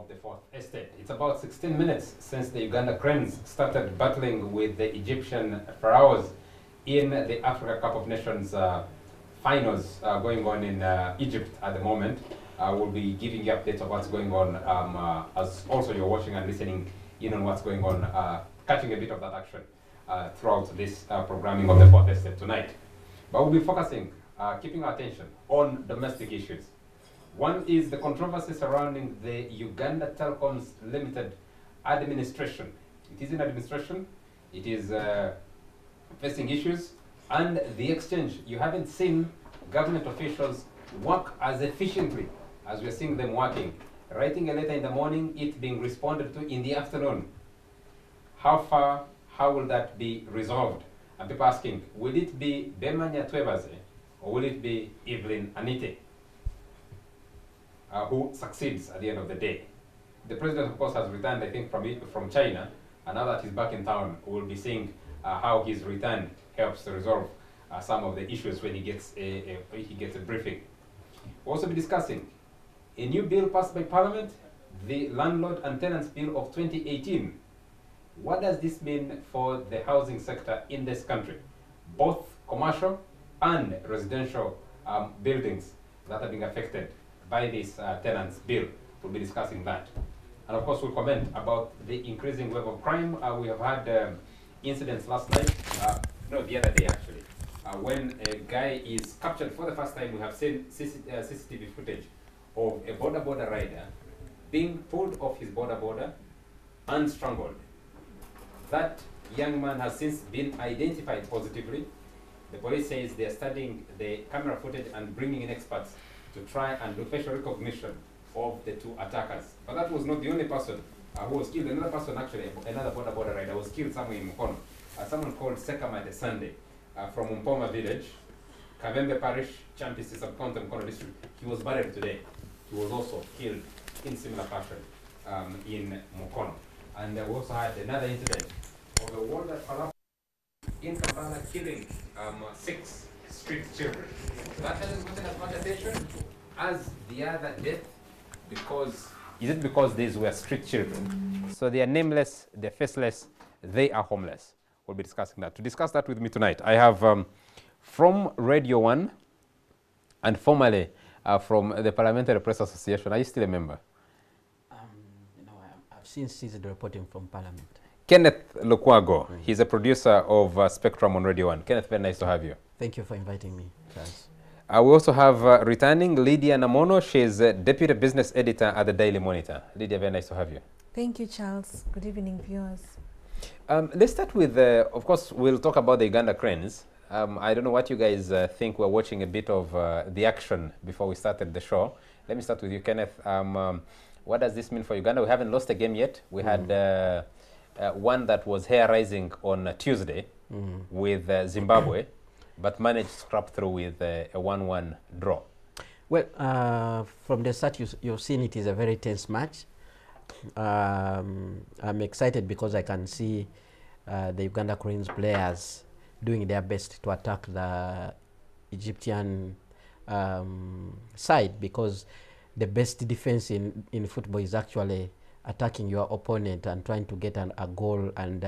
of the Fourth Estate. It's about 16 minutes since the Uganda Cranes started battling with the Egyptian Pharaohs in the Africa Cup of Nations finals going on in Egypt at the moment. We'll be giving you updates of what's going on as also you're watching and listening in on what's going on, catching a bit of that action throughout this programming of the Fourth Estate tonight. But we'll be focusing, keeping our attention on domestic issues. One is the controversy surrounding the Uganda Telecome Limited administration. It is in administration, it is facing issues, and the exchange. You haven't seen government officials work as efficiently as we're seeing them working. Writing a letter in the morning, it being responded to in the afternoon. How will that be resolved? And people asking, will it be Bemanya Twebaze or will it be Evelyn Anite who succeeds at the end of the day? The president, of course, has returned, I think, from China, and now that he's back in town, we'll be seeing how his return helps to resolve some of the issues when he gets a briefing. We'll also be discussing a new bill passed by Parliament, the Landlord and Tenants Bill of 2018. What does this mean for the housing sector in this country? Both commercial and residential buildings that are being affected by this tenants bill. We'll be discussing that. And of course, we'll comment about the increasing wave of crime. We have had incidents last night, no, the other day actually, when a guy is captured for the first time. We have seen CCTV footage of a border rider being pulled off his border and strangled. That young man has since been identified positively. The police says they are studying the camera footage and bringing in experts to try and do facial recognition of the two attackers. But that was not the only person who was killed. Another person, actually, another border rider, was killed somewhere in Mukono. Someone called Sekamate Sunday from Mpoma village, Kavembe Parish, Champisi Subcounty, Mukono district. He was buried today. He was also killed in similar fashion in Mukono. And we also had another incident of a wall that collapsed in Kampala, killing 6 street children. That hasn't gotten as much attention as the other death, because is it because these were street children? So they are nameless, they're faceless, they are homeless. We'll be discussing that. To discuss that with me tonight, I have from Radio 1 and formerly from the Parliamentary Press Association. Are you still a member? I've since ceased reporting from Parliament. Kenneth Lukwago, he's a producer of Spectrum on Radio 1. Kenneth, very nice to have you. Thank you for inviting me, Charles. We also have returning Lydia Namono. She's Deputy Business Editor at the Daily Monitor. Lydia, very nice to have you. Thank you, Charles. Good evening, viewers. Let's start with, of course, we'll talk about the Uganda Cranes. I don't know what you guys think. We're watching a bit of the action before we started the show. Let me start with you, Kenneth. What does this mean for Uganda? We haven't lost a game yet. We had one that was hair-raising on Tuesday with Zimbabwe, but managed to scrap through with a 1-1 draw. Well, from the start, you've seen it is a very tense match. I'm excited because I can see the Uganda Cranes players doing their best to attack the Egyptian side, because the best defense in football is actually attacking your opponent and trying to get a goal and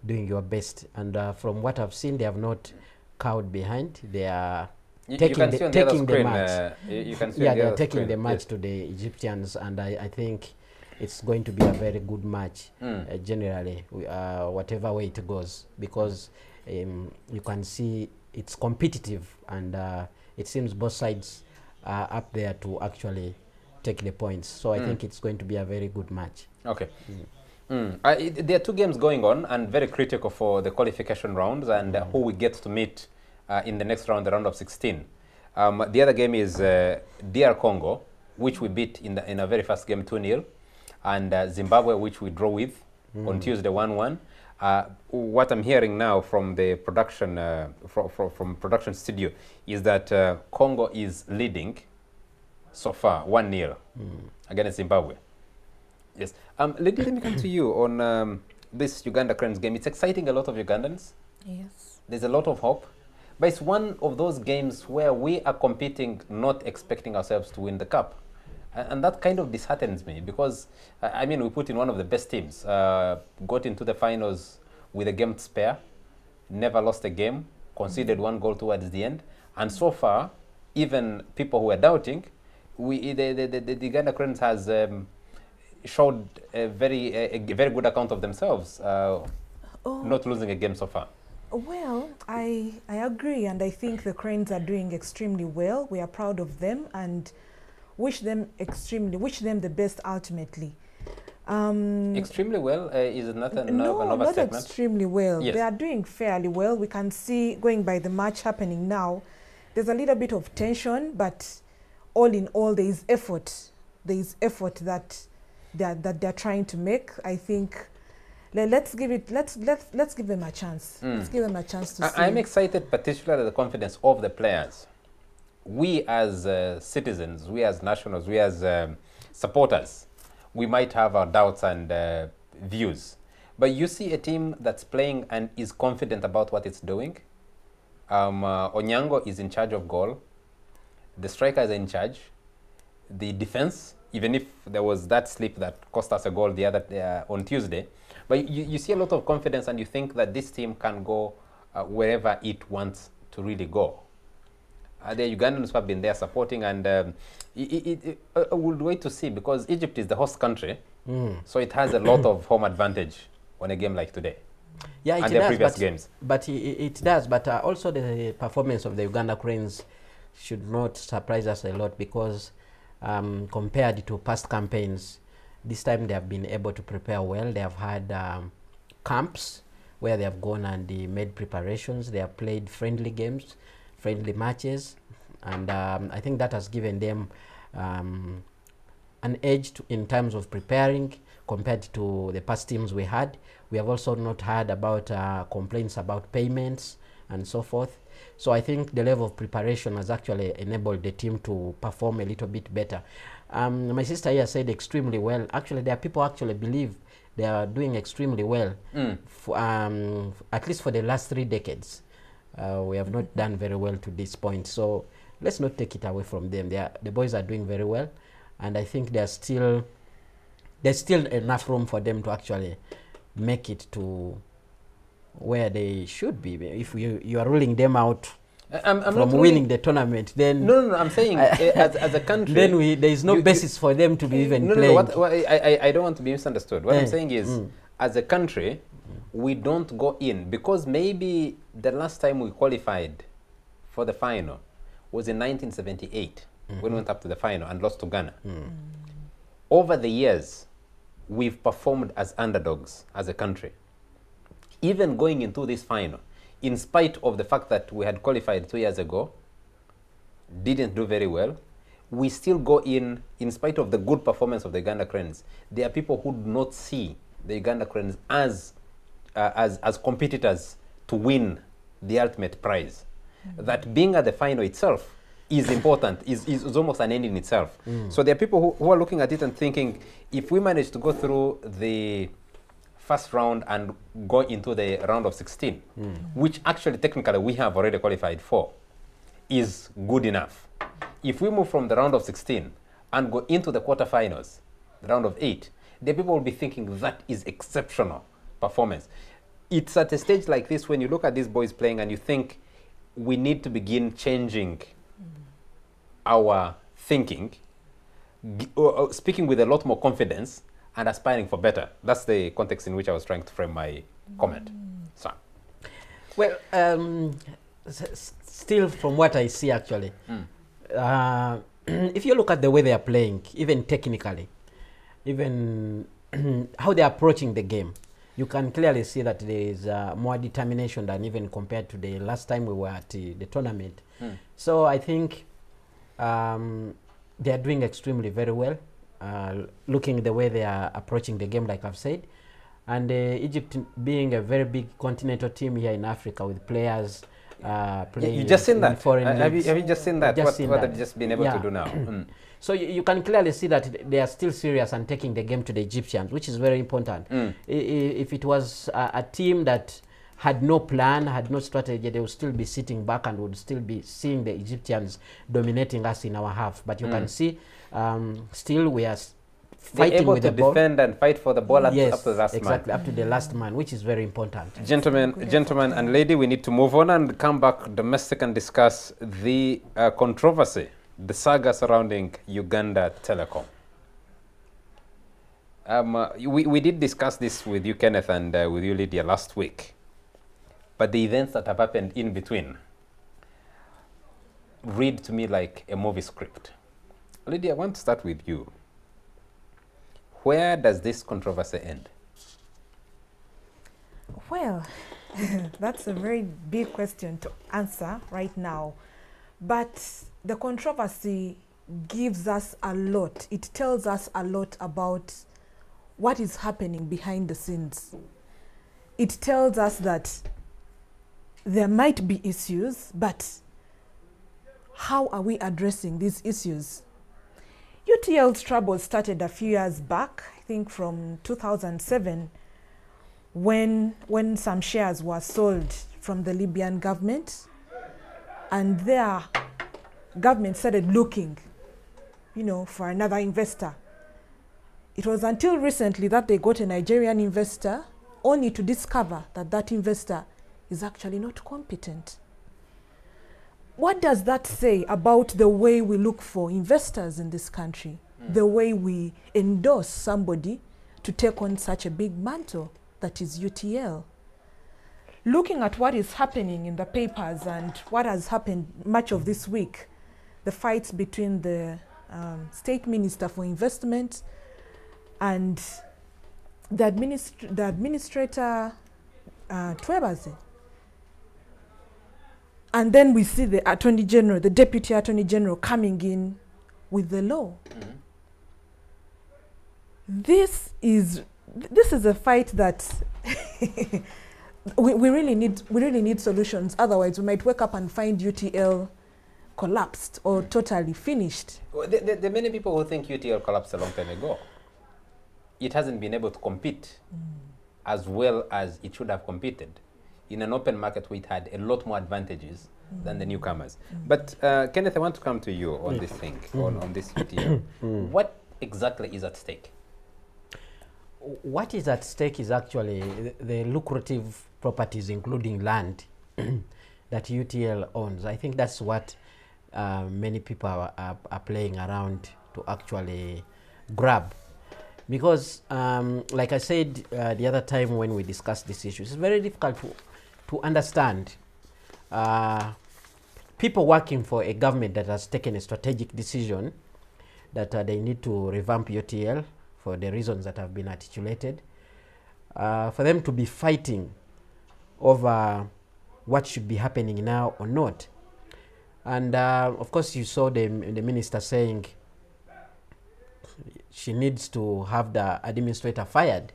doing your best. And from what I've seen, they have not cowed behind. They are taking the match. They're taking the match to the Egyptians, and I think it's going to be a very good match generally, whatever way it goes, because you can see it's competitive, and it seems both sides are up there to actually take the points. So I think it's going to be a very good match. Okay. There are 2 games going on and very critical for the qualification rounds and who we get to meet in the next round, the round of 16. The other game is DR Congo, which we beat in a very fast game 2-0, and Zimbabwe, which we draw with on Tuesday 1-1. What I'm hearing now from the production from production studio is that Congo is leading so far 1-0 against Zimbabwe. Yes. Let me come to you on this Uganda Cranes game. It's exciting a lot of Ugandans. Yes. There's a lot of hope. But it's one of those games where we are competing, not expecting ourselves to win the cup. And that kind of disheartens me because, I mean, we put in one of the best teams, got into the finals with a game to spare, never lost a game, conceded one goal towards the end. And so far, even people who were doubting, the Uganda Cranes has showed a very good account of themselves, not losing a game so far. Well, I agree, and I think the Cranes are doing extremely well. We are proud of them and wish them the best ultimately. Extremely well is not an not overstatement. extremely well. Yes. They are doing fairly well. We can see, going by the match happening now, there's a little bit of tension, but all in all, there is effort. There is effort that they're trying to make. I think let's give them a chance. Let's give them a chance to see. I'm excited, particularly the confidence of the players. We as citizens, we as nationals, we as supporters, we might have our doubts and views. But you see a team that's playing and is confident about what it's doing. Onyango is in charge of goal. The strikers are in charge. The defense, even if there was that slip that cost us a goal the other on Tuesday, but you see a lot of confidence and you think that this team can go wherever it wants to really go. The Ugandans who have been there supporting, and we'll wait to see, because Egypt is the host country, so it has a lot of home advantage on a game like today. Yeah, it and does, the previous games. But it does. But also the performance of the Uganda Cranes should not surprise us a lot, because compared to past campaigns, this time they have been able to prepare well. They have had camps where they have gone and made preparations. They have played friendly games, friendly matches, and I think that has given them an edge in terms of preparing compared to the past teams we had. We have also not heard about complaints about payments and so forth. So I think the level of preparation has actually enabled the team to perform a little bit better. My sister here said extremely well. Actually, there are people who actually believe they are doing extremely well, at least for the last 3 decades. We have not done very well to this point. So let's not take it away from them. The boys are doing very well, and I think there's still enough room for them to actually make it to where they should be. If you are ruling them out from winning the tournament, then no, I'm saying as a country, then there is no basis for them to be even playing. I don't want to be misunderstood. What I'm saying is, as a country, we don't go in, because maybe the last time we qualified for the final was in 1978 when we went up to the final and lost to Ghana. Over the years, we've performed as underdogs as a country. Even going into this final, in spite of the fact that we had qualified 2 years ago, didn't do very well, we still go in spite of the good performance of the Uganda Cranes. There are people who do not see the Uganda Cranes as competitors to win the ultimate prize. That being at the final itself is important, is almost an end in itself. So there are people who are looking at it and thinking, if we manage to go through the first round and go into the round of 16, which actually technically we have already qualified for, is good enough. If we move from the round of 16 and go into the quarterfinals, the round of 8, the people will be thinking that is exceptional performance. It's at a stage like this when you look at these boys playing and you think we need to begin changing our thinking, speaking with a lot more confidence and aspiring for better. That's the context in which I was trying to frame my comment. So. Well, still from what I see actually, if you look at the way they are playing, even technically, even how they are approaching the game, you can clearly see that there is more determination than even compared to the last time we were at the tournament. So I think they are doing extremely very well, looking the way they are approaching the game, like I've said. And Egypt being a very big continental team here in Africa with players playing. You just seen that? Have leagues. you just seen that? What they've just been able to do now? So you can clearly see that they are still serious and taking the game to the Egyptians, which is very important. If it was a team that had no plan, had no strategy, they would still be sitting back and would still be seeing the Egyptians dominating us in our half. But you can see still we are They're fighting able with to the ball. defend and fight for the ball up Yes, to the last exactly, man. up to the last man, which is very important. Gentlemen and lady, we need to move on and come back domestic and discuss the controversy, the saga surrounding Uganda Telecom. We did discuss this with you, Kenneth, and with you, Lydia, last week. But the events that have happened in between read to me like a movie script. Lydia, I want to start with you. Where does this controversy end? Well, that's a very big question to answer right now. But the controversy gives us a lot. It tells us a lot about what is happening behind the scenes. It tells us that there might be issues, but how are we addressing these issues? UTL's trouble started a few years back, I think from 2007, when some shares were sold from the Libyan government, and their government started looking, for another investor. It was until recently that they got a Nigerian investor, only to discover that that investor is actually not competent. What does that say about the way we look for investors in this country? The way we endorse somebody to take on such a big mantle that is UTL? Looking at what is happening in the papers and what has happened much of this week, the fights between the State Minister for Investment and the administrator, Twebaze. And then we see the Attorney General, the Deputy Attorney General coming in with the law. This is a fight that we really need solutions. Otherwise, we might wake up and find UTL collapsed or totally finished. Well, there are many people who think UTL collapsed a long time ago. It hasn't been able to compete as well as it should have competed in an open market where it had a lot more advantages than the newcomers. But Kenneth, I want to come to you on this thing, on this UTL. What exactly is at stake? What is at stake is actually the lucrative properties, including land, that UTL owns. I think that's what many people are playing around to actually grab. Because, like I said the other time when we discussed this issue, it's very difficult to understand people working for a government that has taken a strategic decision that they need to revamp UTL for the reasons that have been articulated, for them to be fighting over what should be happening now or not. And of course you saw the minister saying she needs to have the administrator fired.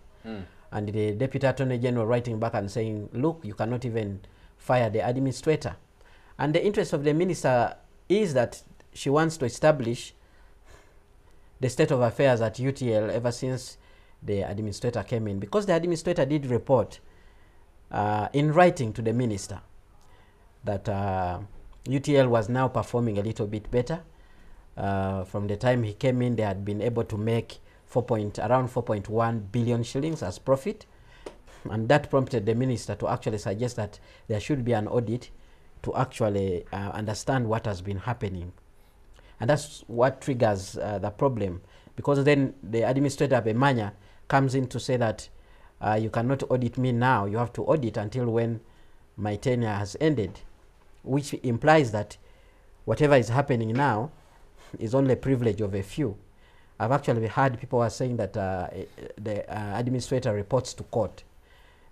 And the Deputy Attorney General writing back and saying, look, you cannot even fire the administrator. And the interest of the minister is that she wants to establish the state of affairs at UTL ever since the administrator came in. Because the administrator did report in writing to the minister that UTL was now performing a little bit better. From the time he came in, they had been able to make around 4.1 billion shillings as profit, and that prompted the minister to actually suggest that there should be an audit to actually understand what has been happening. And that's what triggers the problem, because then the administrator Bemanya comes in to say that you cannot audit me now, you have to audit until when my tenure has ended, which implies that whatever is happening now is only a privilege of a few. I've actually heard people are saying that the administrator reports to court.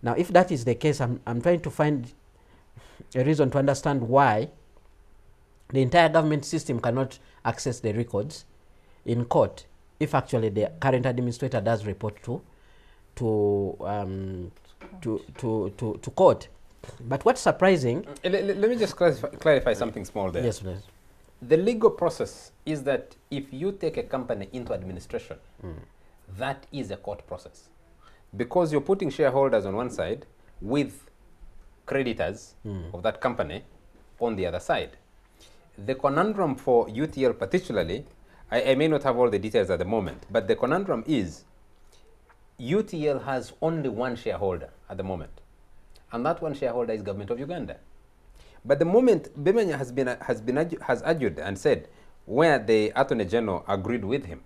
Now, if that is the case, I'm trying to find a reason to understand why the entire government system cannot access the records in court if actually the current administrator does report to court. But what's surprising... Let me just clarify something small there. Yes, please. The legal process is that if you take a company into administration, that is a court process. Because you're putting shareholders on one side with creditors of that company on the other side. The conundrum for UTL particularly I may not have all the details at the moment, but the conundrum is UTL has only one shareholder at the moment, and that one shareholder is government of Uganda. But the moment Bemenya has argued and said, where the Attorney General agreed with him,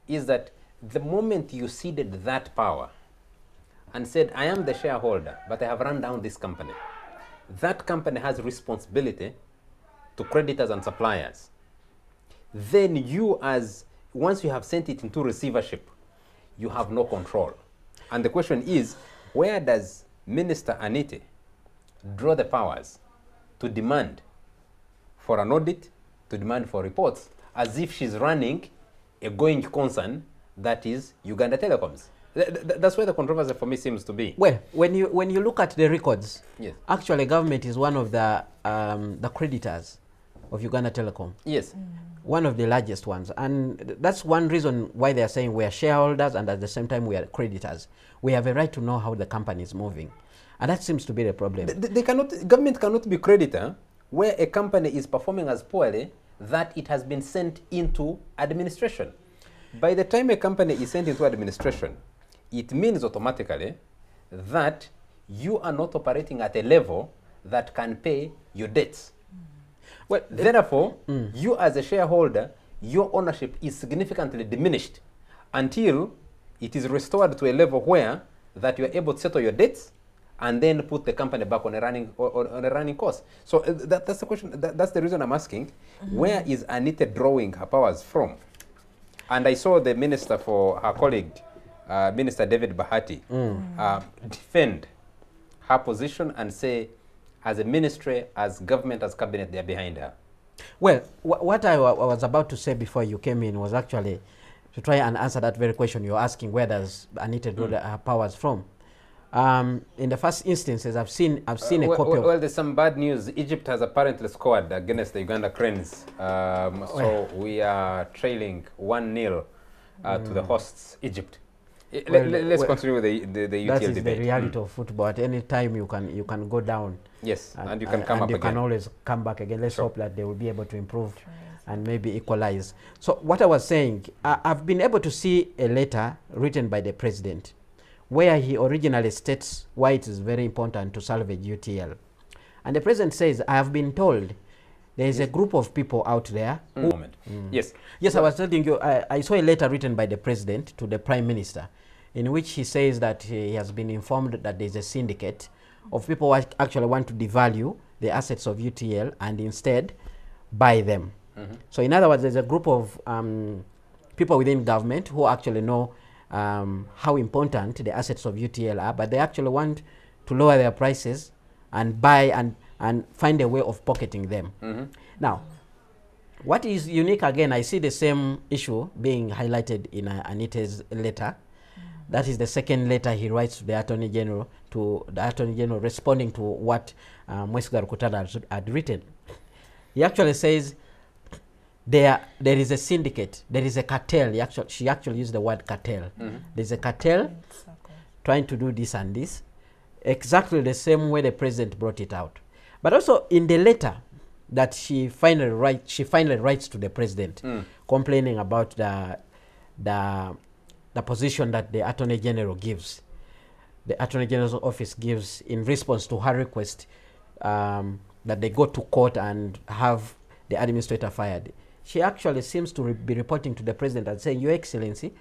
is that the moment you ceded that power and said, I am the shareholder, but I have run down this company, that company has responsibility to creditors and suppliers. Then you, once you have sent it into receivership, you have no control. And the question is, where does Minister Anite draw the powers to demand for an audit, to demand for reports, as if she's running a going concern that is Uganda Telecoms? That's where the controversy for me seems to be. Well, when you look at the records, yes, actually government is one of the creditors of Uganda Telecom. Yes. One of the largest ones. And that's one reason why they are saying we are shareholders and at the same time we are creditors. We have a right to know how the company is moving. And that seems to be the problem. Government cannot be creditor where a company is performing as poorly that it has been sent into administration. By the time a company is sent into administration, it means automatically that you are not operating at a level that can pay your debts. Well, therefore, you as a shareholder, your ownership is significantly diminished until it is restored to a level where that you are able to settle your debts and then put the company back on a running course. So that's the question. That's the reason I'm asking. Where is Anite drawing her powers from? And I saw the minister for her colleague, Minister David Bahati, defend her position and say, as a ministry, as government, as cabinet, they're behind her. Well, what I was about to say before you came in was actually to try and answer that very question you're asking, where does Anite draw her powers from? In the first instances, I've seen a copy of... Well, there's some bad news. Egypt has apparently scored against the Uganda Cranes. So we are trailing 1-0 to the hosts, Egypt. Let's continue with the UTL debate. That is the reality of football. At any time you can go down. Yes, and you can come up again. And you can always come back again. Let's hope that they will be able to improve and maybe equalize. So what I was saying, I've been able to see a letter written by the president where he originally states why it is very important to salvage UTL. And the president says, I have been told there is a group of people out there. Yes. Yes, I was telling you, I saw a letter written by the president to the prime minister in which he says that he has been informed that there is a syndicate of people who actually want to devalue the assets of UTL and instead buy them. So in other words, there's a group of people within government who actually know how important the assets of UTL are, but they actually want to lower their prices and buy and find a way of pocketing them. Now, what is unique again, I see the same issue being highlighted in Anite's letter. That is the second letter he writes to the Attorney General, responding to what Mwesiga Rukutana had written. He actually says there is a syndicate, there is a cartel. She actually used the word cartel. There's a cartel trying to do this and this, exactly the same way the president brought it out. But also in the letter that she finally writes to the president, complaining about the position that the Attorney General gives, the Attorney General's office gives in response to her request that they go to court and have the administrator fired. She actually seems to be reporting to the president and saying, Your Excellency,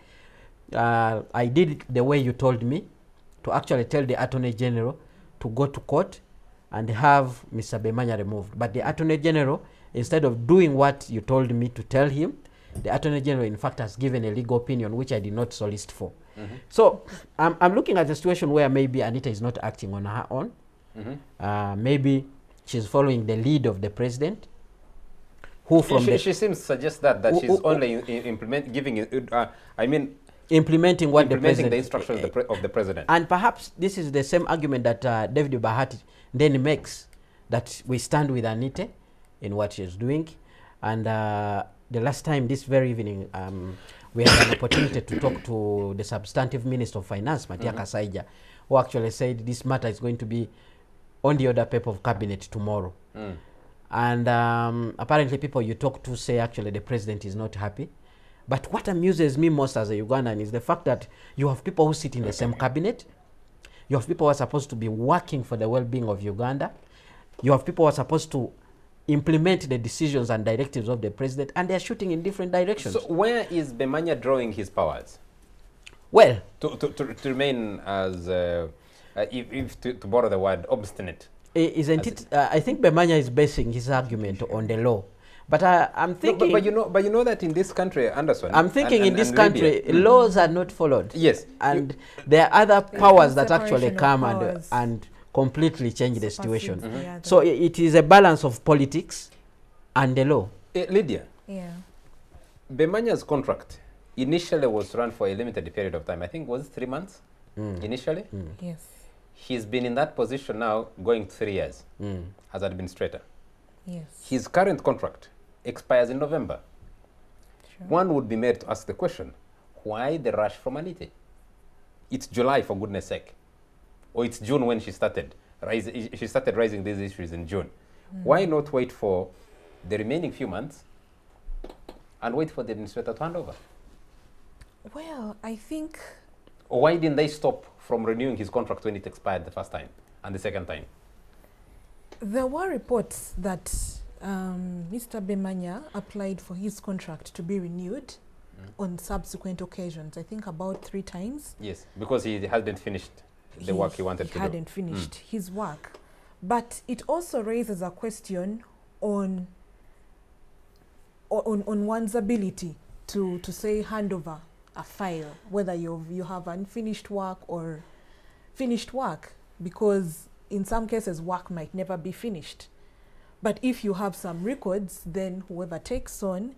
I did it the way you told me, to actually tell the Attorney General to go to court and have Mr. Bemanya removed. But the Attorney General, instead of doing what you told me to tell him, the Attorney General, in fact, has given a legal opinion which I did not solicit for. So I'm looking at a situation where maybe Anite is not acting on her own. Maybe she's following the lead of the president. Who from she seems to suggest that she's only implementing what the president, the instructions of the president. And perhaps this is the same argument that David Bahati then makes, that we stand with Anite in what she's doing. And the last time, this very evening, we had an opportunity to talk to the substantive Minister of Finance, Matia Kasaija, who actually said this matter is going to be on the order paper of cabinet tomorrow. And apparently people you talk to say actually the president is not happy But what amuses me most as a Ugandan is the fact that you have people who sit in the same cabinet. You have people who are supposed to be working for the well-being of Uganda. You have people who are supposed to implement the decisions and directives of the president, and they're shooting in different directions. So where is Bemanya drawing his powers? Well, To remain as, if to borrow the word, obstinate. isn't it? I think Bemanya is basing his argument on the law. But I'm thinking... No, but you know that in this country, Anderson... I'm thinking in this country, laws are not followed. Yes. And there are other powers that actually separation of come powers. and completely change the situation. Supersedes the other. So it is a balance of politics and the law. Lydia, Yeah. Bemanya's contract initially was run for a limited period of time. I think was it 3 months initially? Yes. He's been in that position now going 3 years as administrator. Yes. His current contract expires in November. Sure. One would be made to ask the question, why the rush from Anite? It's July, for goodness sake. Or it's June when she started. She started raising these issues in June. Why not wait for the remaining few months and wait for the administrator to hand over? Well, I think Or why didn't they stop from renewing his contract when it expired the first time and the second time? there were reports that Mr. Bemanya applied for his contract to be renewed on subsequent occasions. I think about 3 times. Yes, because he hadn't finished the work he wanted to do. He hadn't finished his work. But it also raises a question on one's ability to say hand over a file, whether you have unfinished work or finished work, because in some cases work might never be finished. But if you have some records, then whoever takes on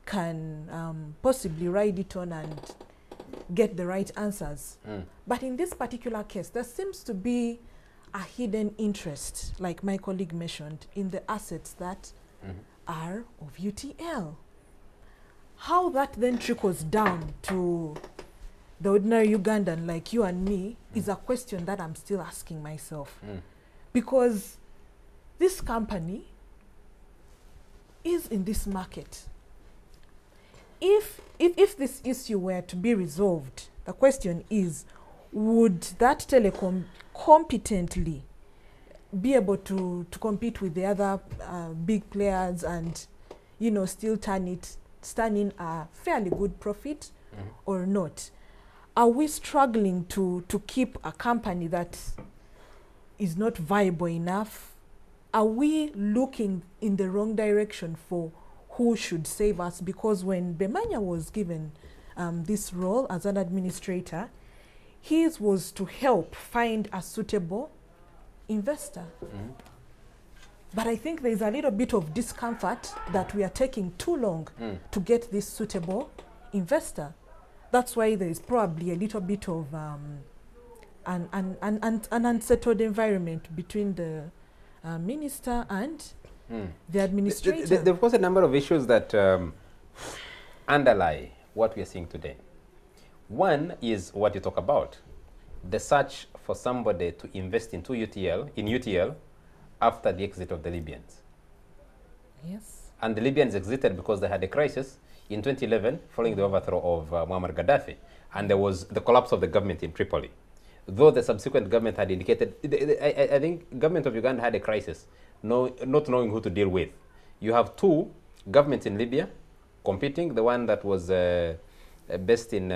can possibly write it on and get the right answers. But in this particular case, there seems to be a hidden interest, like my colleague mentioned, in the assets that are of UTL. How that then trickles down to the ordinary Ugandan like you and me is a question that I'm still asking myself. Because this company is in this market. If this issue were to be resolved, the question is, would that telecom competently be able to compete with the other big players and, you know, still turn in a fairly good profit or not? Are we struggling to keep a company that is not viable enough? Are we looking in the wrong direction for who should save us? Because when Bemanya was given this role as an administrator, his was to help find a suitable investor. But I think there's a little bit of discomfort that we are taking too long to get this suitable investor. That's why there is probably a little bit of an unsettled environment between the minister and the administrator. There was a number of issues that underlie what we are seeing today. One is what you talk about, the search for somebody to invest in UTL after the exit of the Libyans. Yes. And the Libyans exited because they had a crisis in 2011 following the overthrow of Muammar Gaddafi, and there was the collapse of the government in Tripoli. Though the subsequent government had indicated, I think government of Uganda had a crisis, not knowing who to deal with. You have 2 governments in Libya competing, the one that was based in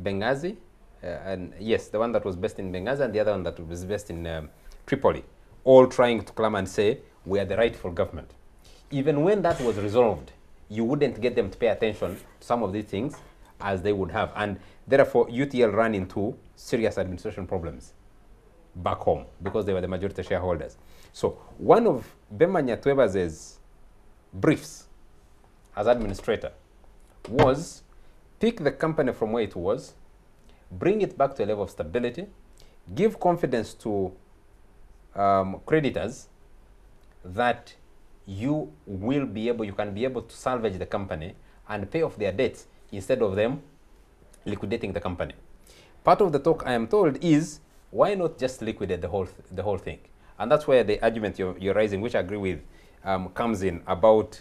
Benghazi, and yes, the one that was based in Benghazi and the other one that was based in Tripoli, all trying to come and say, we are the rightful government. Even when that was resolved, you wouldn't get them to pay attention to some of these things as they would have. And therefore, UTL ran into serious administration problems back home because they were the majority shareholders. So one of Bemanya Twebaze's briefs as administrator was pick the company from where it was, bring it back to a level of stability, give confidence to creditors that you can be able to salvage the company and pay off their debts instead of them liquidating the company. Part of the talk, I am told, is why not just liquidate the whole thing? And that's where the argument you're raising, which I agree with, comes in about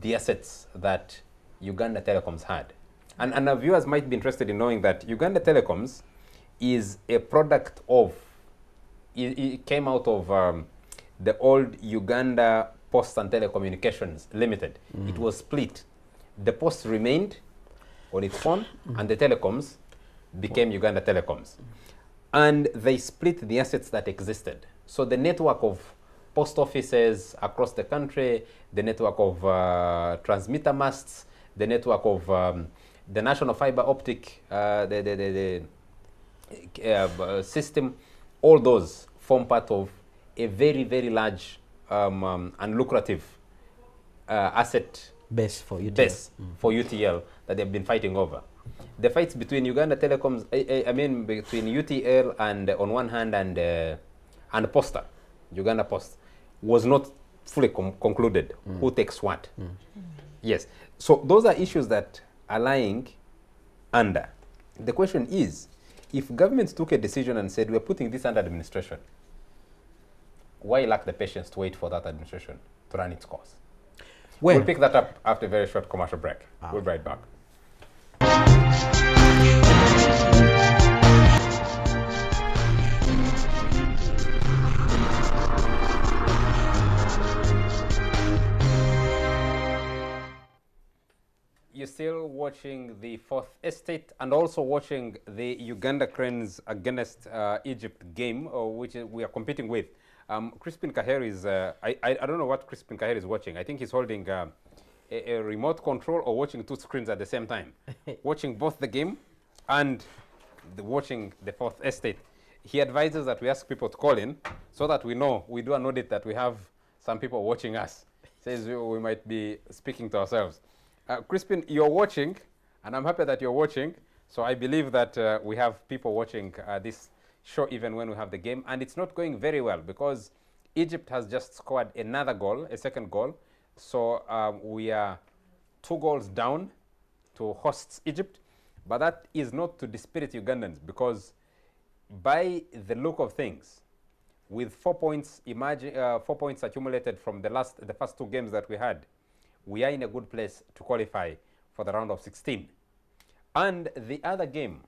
the assets that Uganda Telecoms had. And our viewers might be interested in knowing that Uganda Telecoms is a product of, it came out of the old Uganda Post and Telecommunications Limited. It was split. The Post remained on its own, and the telecoms became Uganda Telecoms. And they split the assets that existed. So the network of post offices across the country, the network of transmitter masts, the network of the national fiber optic system, all those form part of a very, very large and lucrative asset base for UTL. For UTL that they've been fighting over. The fights between Uganda Telecoms, I mean between UTL and on one hand and Posta, Uganda Post, was not fully concluded. Who takes what? Yes. So those are issues that are lying under. The question is, if government took a decision and said, we're putting this under administration, why lack the patience to wait for that administration to run its course? Well, we'll pick that up after a very short commercial break. We'll be right back. You're still watching the Fourth Estate and also watching the Uganda Cranes against Egypt game, which we are competing with. Crispin Kaheri is, I don't know what Crispin Kaheri is watching. I think he's holding a remote control or watching two screens at the same time. Watching both the game and watching the Fourth Estate. He advises that we ask people to call in so that we know, we do an audit that we have some people watching us. Says we might be speaking to ourselves. Crispin, you're watching, and I'm happy that you're watching. So I believe that we have people watching this show even when we have the game. And it's not going very well because Egypt has just scored another goal, a second goal. So we are 2 goals down to hosts Egypt. But that is not to dispirit Ugandans, because by the look of things, with 4 points, 4 points accumulated from the first 2 games that we had, we are in a good place to qualify for the round of 16. And the other game,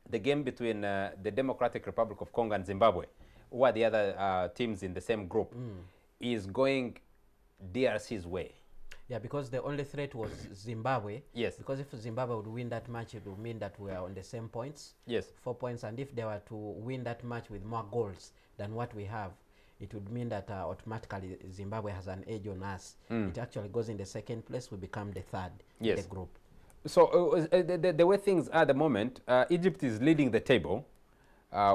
the game between the Democratic Republic of Congo and Zimbabwe, who are the other teams in the same group, is going DRC's way. Yeah, because the only threat was Zimbabwe. Yes. Because if Zimbabwe would win that match, it would mean that we are on the same points. Yes. 4 points. And if they were to win that match with more goals than what we have, it would mean that automatically Zimbabwe has an edge on us. It actually goes in the second place, we become the third in the group. So the way things are at the moment, Egypt is leading the table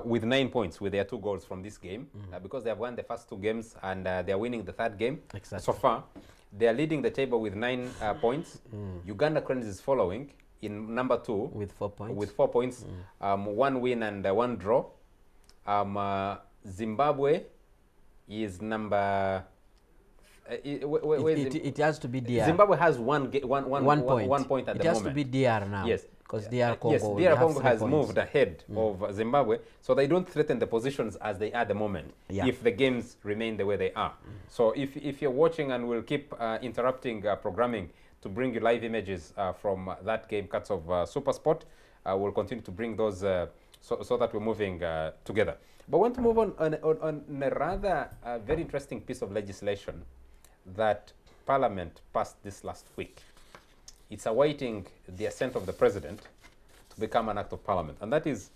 with 9 points with their 2 goals from this game, because they have won the first 2 games and they are winning the 3rd game. Exactly. So far. They are leading the table with 9 points. Uganda Cranes is following in number 2 with 4 points. With 4 points, 1 win and 1 draw. Zimbabwe is number. It has to be DR. Zimbabwe has one point. 1 point at it the moment. has to be DR now. Yes. Because DR Congo, yes, DR Congo has points. moved ahead of Zimbabwe, so they don't threaten the positions as they are at the moment, if the games remain the way they are. So if you're watching, and we'll keep interrupting programming to bring you live images from that game, Cuts of Supersport, we'll continue to bring those so that we're moving together. But I want to move on a rather very interesting piece of legislation that Parliament passed this last week. It's awaiting the assent of the President to become an act of Parliament, and that is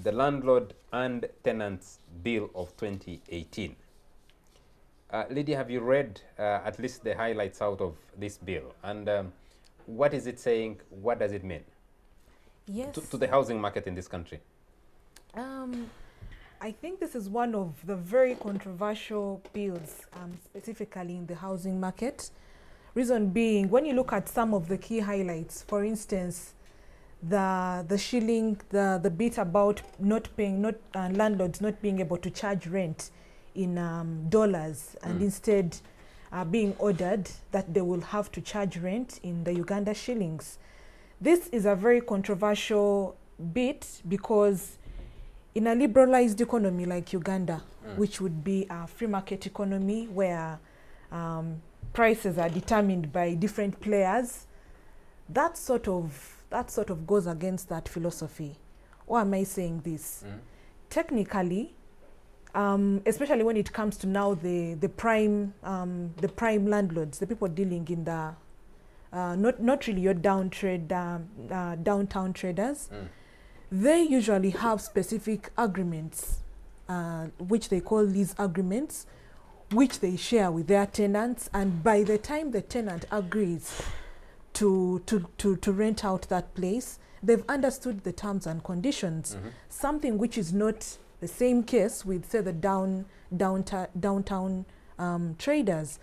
the Landlord and Tenants Bill of 2018. Lydia, have you read at least the highlights out of this bill? And what is it saying? What does it mean to the housing market in this country? I think this is one of the very controversial bills, specifically in the housing market. Reason being, when you look at some of the key highlights, for instance, the shilling, the bit about not paying, landlords not being able to charge rent in dollars, and instead being ordered that they will have to charge rent in the Uganda shillings. This is a very controversial bit because in a liberalized economy like Uganda, which would be a free market economy where prices are determined by different players, that sort of goes against that philosophy. Why am I saying this? Technically, especially when it comes to now the prime landlords, the people dealing in the not really your downtown traders, they usually have specific agreements, which they call lease agreements, which they share with their tenants, and by the time the tenant agrees to rent out that place, they've understood the terms and conditions, something which is not the same case with, say, the downtown traders.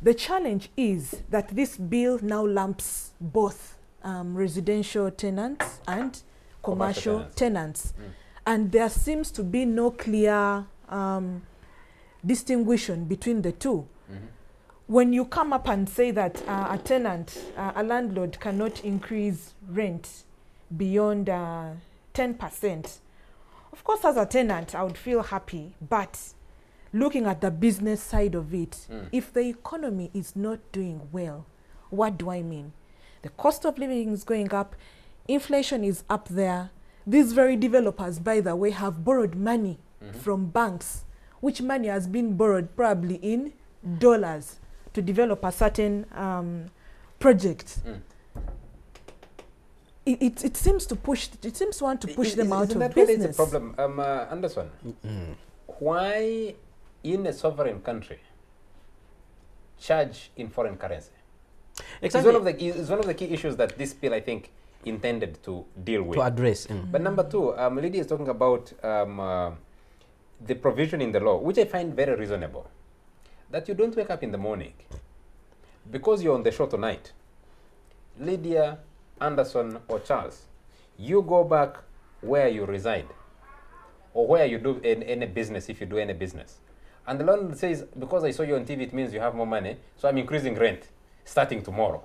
The challenge is that this bill now lumps both residential tenants and commercial tenants. And there seems to be no clear distinguishing between the two. When you come up and say that a tenant, a landlord cannot increase rent beyond 10%, of course, as a tenant, I would feel happy. But looking at the business side of it, if the economy is not doing well, what do I mean? The cost of living is going up, inflation is up there. These very developers, by the way, have borrowed money from banks, which money has been borrowed probably in dollars to develop a certain project. It seems to want to push them out of business. Isn't that a problem, Anderson? Why, in a sovereign country, charge in foreign currency? Exactly. It's one of the key issues that this bill, I think, intended to deal with. To address. But number two, Lydia is talking about the provision in the law, which I find very reasonable, that you don't wake up in the morning because you're on the show tonight. Lydia, Anderson, or Charles, you go back where you reside or where you do any business, if you do any business. And the landlord says, because I saw you on TV, it means you have more money, so I'm increasing rent starting tomorrow.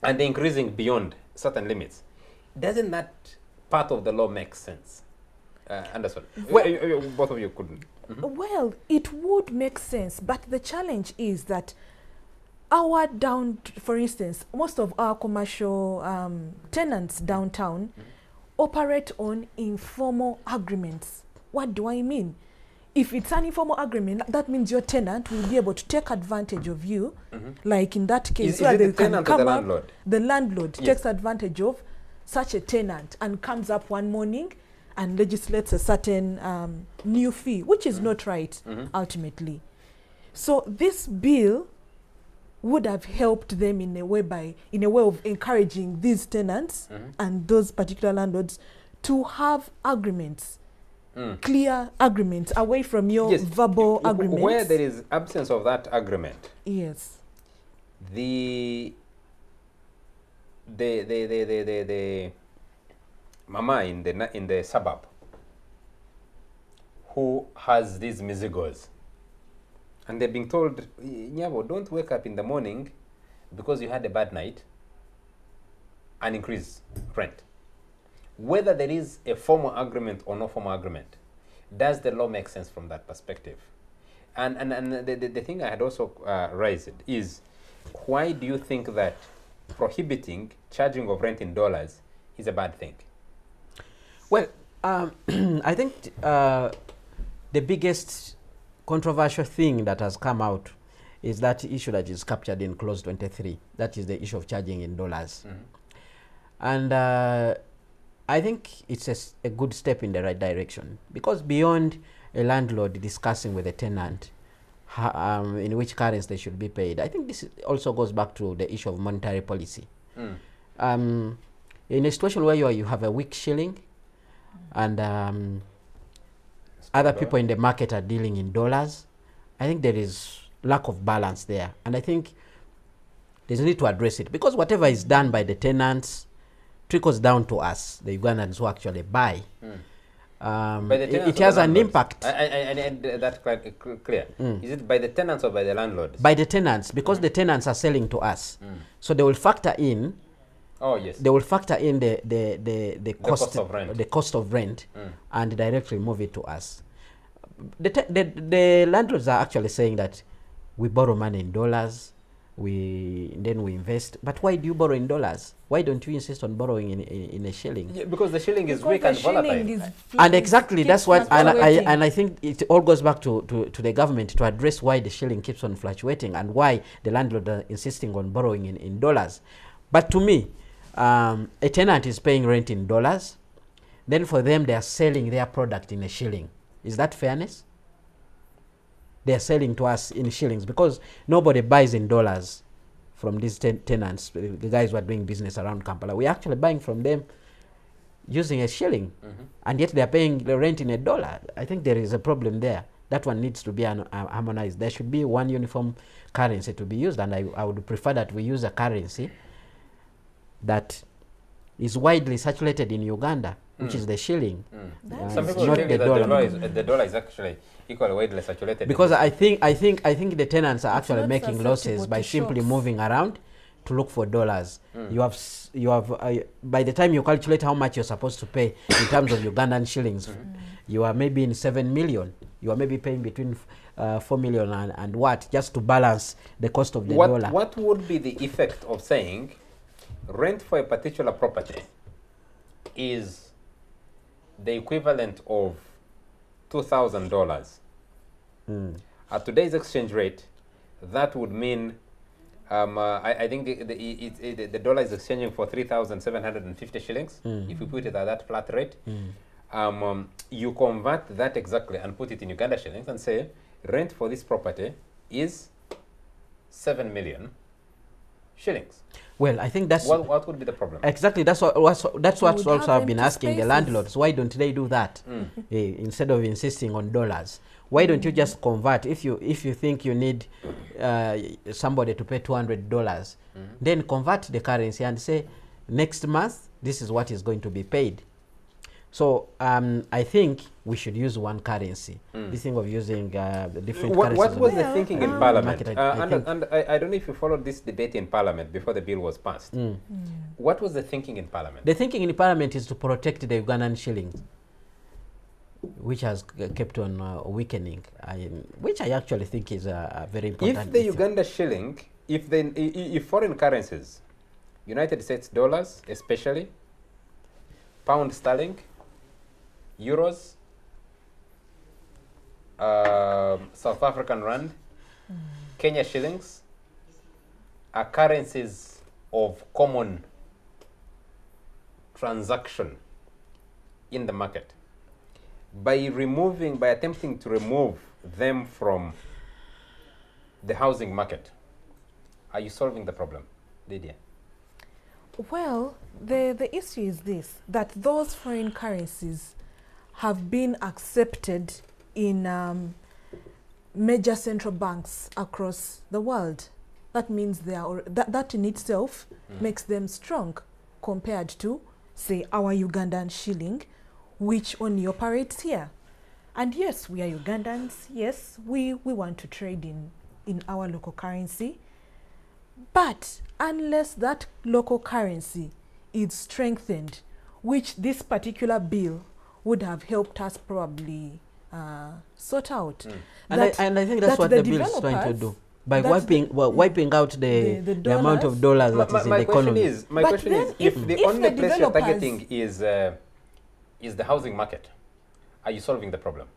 And they're increasing beyond certain limits. Doesn't that part of the law make sense? Anderson, both of you couldn't. Well, it would make sense, but the challenge is that for instance, most of our commercial tenants downtown operate on informal agreements. What do I mean? If it's an informal agreement, that means your tenant will be able to take advantage of you, like in that case, where they can come up, the landlord takes advantage of such a tenant and comes up one morning and legislates a certain new fee, which is not right, ultimately. So this bill would have helped them in a way of encouraging these tenants and those particular landlords to have agreements, clear agreements, away from your verbal agreements. Where there is absence of that agreement, yes, the mama in the suburb who has these mizigos, and they're being told, Nyabo, don't wake up in the morning because you had a bad night and increase rent. Whether there is a formal agreement or no formal agreement, does the law make sense from that perspective? And the thing I had also raised is, why do you think that prohibiting charging of rent in dollars is a bad thing? Well, I think the biggest controversial thing that has come out is that issue that is captured in clause 23. That is the issue of charging in dollars. And I think it's a good step in the right direction, because beyond a landlord discussing with a tenant in which currency they should be paid, I think this also goes back to the issue of monetary policy. In a situation where you have a weak shilling and other people in the market are dealing in dollars, I think there is lack of balance there. And I think there's a need to address it, because whatever is done by the tenants trickles down to us, the Ugandans who actually buy. It has an impact. I need that clear. Is it by the tenants or by the landlords? By the tenants, because the tenants are selling to us. So they will factor in. Oh yes. They will factor in the cost of rent, and directly move it to us. The landlords are actually saying that we borrow money in dollars, then we invest. But why do you borrow in dollars? Why don't you insist on borrowing in a shilling? Yeah, because the shilling is Because weak the and volatile. shilling is And exactly, that's what, and fluctuating. I think it all goes back to the government to address why the shilling keeps on fluctuating and why the landlord are insisting on borrowing in dollars. But to me, a tenant is paying rent in dollars, then for them they are selling their product in a shilling. Is that fairness? They are selling to us in shillings because nobody buys in dollars from these tenants, the guys who are doing business around Kampala. We're actually buying from them using a shilling, and yet they are paying the rent in a dollar. I think there is a problem there. That one needs to be harmonized. There should be one uniform currency to be used, and I would prefer that we use a currency that is widely circulated in Uganda, which is the shilling. Some people not think the that dollar. the dollar is actually equally widely circulated. Because I think the tenants are It's actually not making susceptible losses by to simply shocks. moving around to look for dollars. You have by the time you calculate how much you're supposed to pay in terms of Ugandan shillings, you are maybe in 7 million. You are maybe paying between 4 million and what, just to balance the cost of the dollar. What would be the effect of saying rent for a particular property is the equivalent of $2,000? At today's exchange rate, that would mean I think the dollar is exchanging for 3,750 shillings. If you put it at that flat rate, you convert that exactly and put it in Uganda shillings and say rent for this property is 7 million shillings. Well, I think that's What would be the problem? exactly that's what would also have I've been empty asking the spaces. landlords. Why don't they do that instead of insisting on dollars? Why don't you just convert? If you think you need somebody to pay $200, then convert the currency and say next month this is what is going to be paid. So I think we should use one currency. This thing of using the different currencies. What was the Well, thinking in um, Parliament? market, I think. And I don't know if you followed this debate in Parliament before the bill was passed. What was the thinking in Parliament? The thinking in Parliament is to protect the Ugandan shilling, which has kept on weakening, which I actually think is a very important If the issue. Uganda shilling, if foreign currencies, United States dollars especially, pound sterling, euros, South African rand, Kenya shillings are currencies of common transaction in the market. By attempting to remove them from the housing market, are you solving the problem, Lydia? Well, the issue is this, that those foreign currencies have been accepted in major central banks across the world. That means they are that in itself makes them strong compared to, say, our Ugandan shilling, which only operates here. And yes, we are Ugandans. Yes, we want to trade in our local currency. But unless that local currency is strengthened, which this particular bill would have helped us probably sort out. And I think that's what the bill is trying to do. By wiping out the amount of dollars that is in the economy. My question is, if the only place you're targeting is the housing market, are you solving the problem?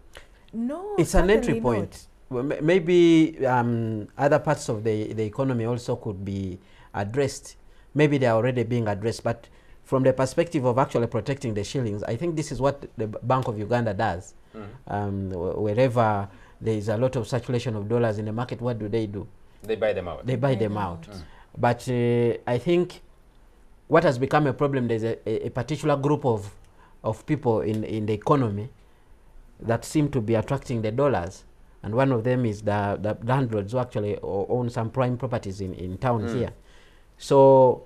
No, It's an entry certainly point. not. Well, maybe other parts of the economy also could be addressed. Maybe they are already being addressed, but from the perspective of actually protecting the shillings, I think this is what the Bank of Uganda does. Wherever there is a lot of circulation of dollars in the market, what do? They buy them out. They buy them out. But I think what has become a problem, there's a particular group of people in the economy that seem to be attracting the dollars. And one of them is the landlords who actually own some prime properties in town here. So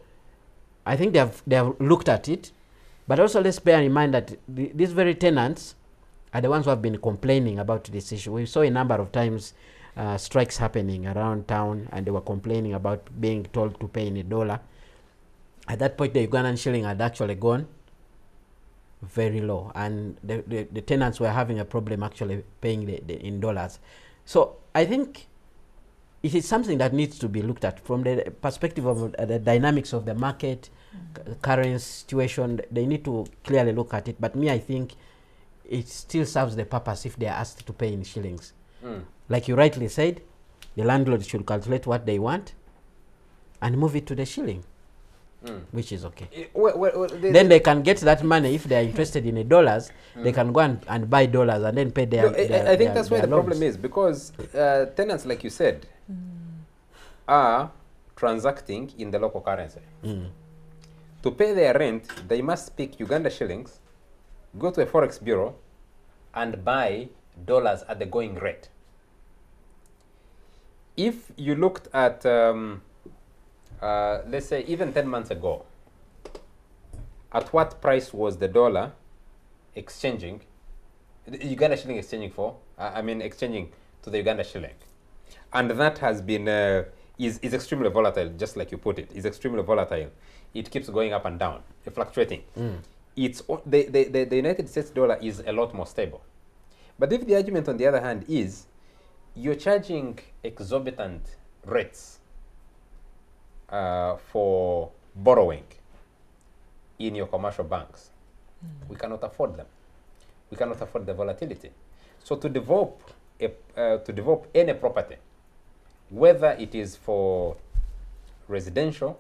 I think they have looked at it. But also let's bear in mind that these very tenants are the ones who have been complaining about this issue. We saw a number of times strikes happening around town, and they were complaining about being told to pay in a dollar. At that point, the Ugandan shilling had actually gone very low, and the tenants were having a problem actually paying in dollars. So I think it is something that needs to be looked at from the perspective of the dynamics of the market, current situation. They need to clearly look at it. But me, I think it still serves the purpose if they are asked to pay in shillings. Like you rightly said, the landlord should calculate what they want and move it to the shilling, which is okay. Then they can get that money if they are interested in the dollars. They can go and buy dollars and then pay their. I think that's where the problem is, because tenants, like you said, are transacting in the local currency. To pay their rent, they must speak Uganda shillings, go to a forex bureau, and buy dollars at the going rate. If you looked at, let's say, even 10 months ago, at what price was the dollar exchanging, the Uganda shilling exchanging for? Exchanging to the Uganda shilling. And that has been, is extremely volatile, just like you put it. It's extremely volatile. It keeps going up and down, fluctuating. It's the United States dollar is a lot more stable. But if the argument, on the other hand, is you're charging exorbitant rates for borrowing in your commercial banks, we cannot afford them. We cannot afford the volatility. So to develop any property, whether it is for residential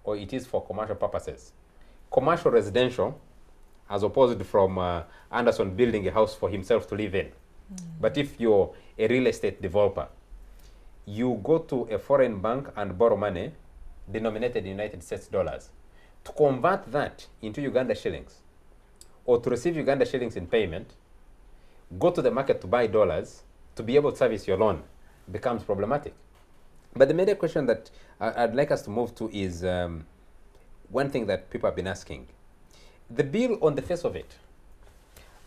or it is for commercial purposes, commercial residential, as opposed from Anderson building a house for himself to live in. But if you're a real estate developer, you go to a foreign bank and borrow money denominated in United States dollars. To convert that into Uganda shillings, or to receive Uganda shillings in payment, go to the market to buy dollars to be able to service your loan becomes problematic. But the major question that I'd like us to move to is one thing that people have been asking. The bill, on the face of it,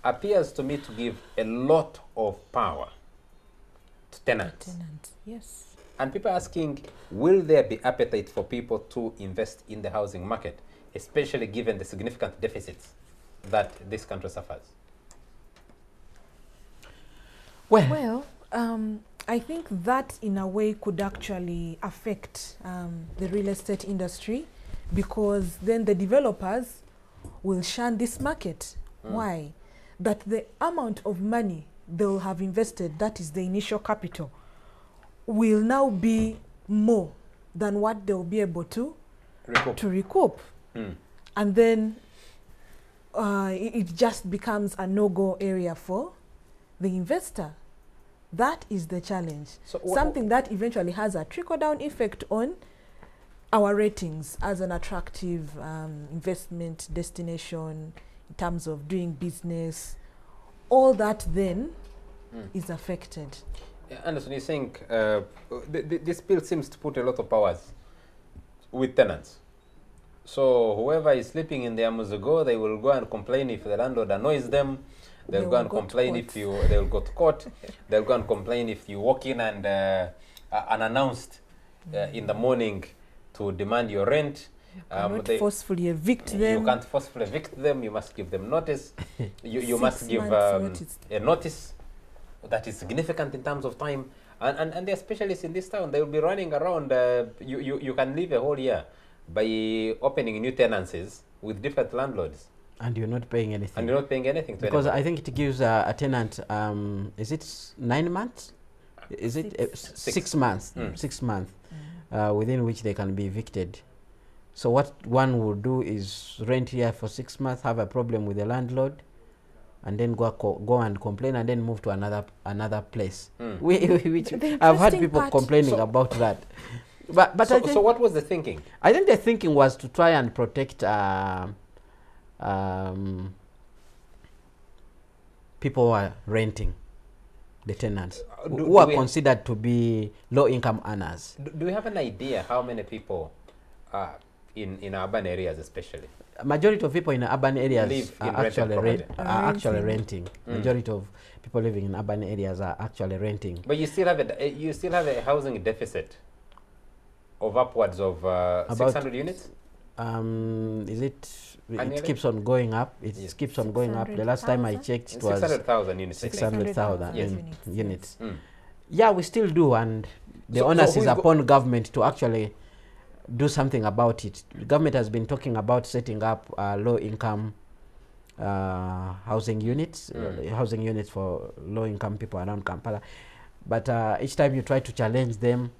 appears to me to give a lot of power to tenants. Yes. And people are asking, will there be appetite for people to invest in the housing market, especially given the significant deficits that this country suffers? Well, I think that in a way could actually affect the real estate industry, because then the developers will shun this market. Why? That the amount of money they'll have invested, that is the initial capital, will now be more than what they'll be able to recoup. And then it just becomes a no-go area for the investor. That is the challenge. So something that eventually has a trickle-down effect on our ratings as an attractive investment destination in terms of doing business. All that then is affected. Anderson, you think this bill seems to put a lot of powers with tenants. So whoever is sleeping in their Muzugo, they will go and complain if the landlord annoys them. They'll go and complain if they'll go to court. They'll go and complain if you walk in and unannounced in the morning to demand your rent. You cannot forcefully evict them. You can't forcefully evict them. You must give them notice. You must give a notice that is significant in terms of time. And they're specialists in this town. They will be running around. You can live a whole year by opening new tenancies with different landlords. And you're not paying anything. And you're not paying anything to because anybody. I think it gives a tenant, is it 9 months? Is it 6 months? 6 months within which they can be evicted. So what one will do is rent here for 6 months, have a problem with the landlord, and then go and complain, and then move to another place. Which I've had people complaining about that. But so what was the thinking? I think the thinking was to try and protect people who are renting, the tenants, who are considered to be low-income earners. Do we have an idea how many people in urban areas especially? A majority of people in urban areas are actually renting. Majority of people living in urban areas are actually renting. But you still have a housing deficit of upwards of 600 units? Is it? It keeps on going up. It keeps on going up. The last time I checked, it was 600,000 units. 600,000 units. Yeah, we still do, and the So onus who is is upon government to actually do something about it. The government has been talking about setting up low-income housing units, housing units for low-income people around Kampala. But each time you try to challenge them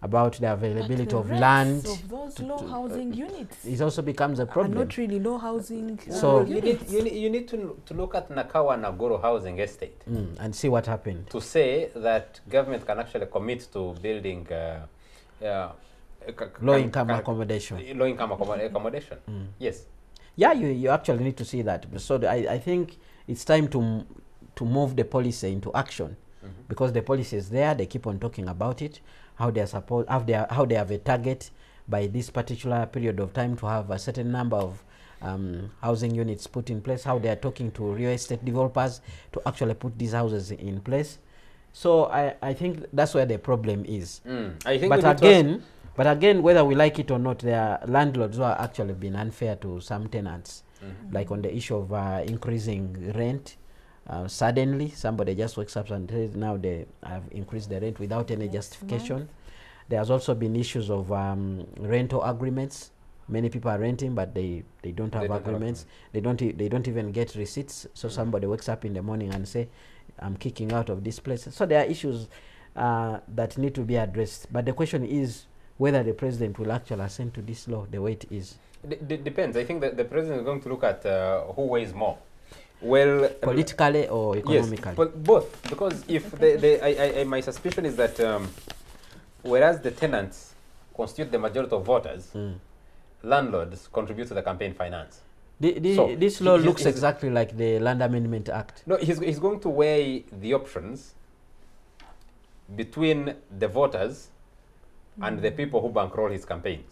about the availability the of rents land, of those low housing units it also becomes a are problem. not really low housing So units. You need to look at Nakawa Nagoro housing estate And see what happened. to say that government can actually commit to building Low-income accommodation. Low-income accommodation. Yes. Yeah, you actually need to see that. So I think it's time to move the policy into action, because the policy is there. They keep on talking about it, how they are supposed, how they have a target by this particular period of time to have a certain number of housing units put in place, how they are talking to real estate developers to actually put these houses in place. So I think that's where the problem is. I think But again, whether we like it or not, there are landlords who are actually being unfair to some tenants, like on the issue of increasing rent. Suddenly, somebody just wakes up and says, now they have increased the rent without any justification. There has also been issues of rental agreements. Many people are renting, but they don't have agreements. They don't even get receipts. So somebody wakes up in the morning and say, I'm kicking out of this place. So there are issues that need to be addressed. But the question is whether the president will actually assent to this law the way it is. Depends. I think that the president is going to look at who weighs more. Well, politically or economically? Yes, both. Because if my suspicion is that whereas the tenants constitute the majority of voters, landlords contribute to the campaign finance. This law looks exactly like the Land Amendment Act. No, he's going to weigh the options between the voters and the people who bankroll his campaigns.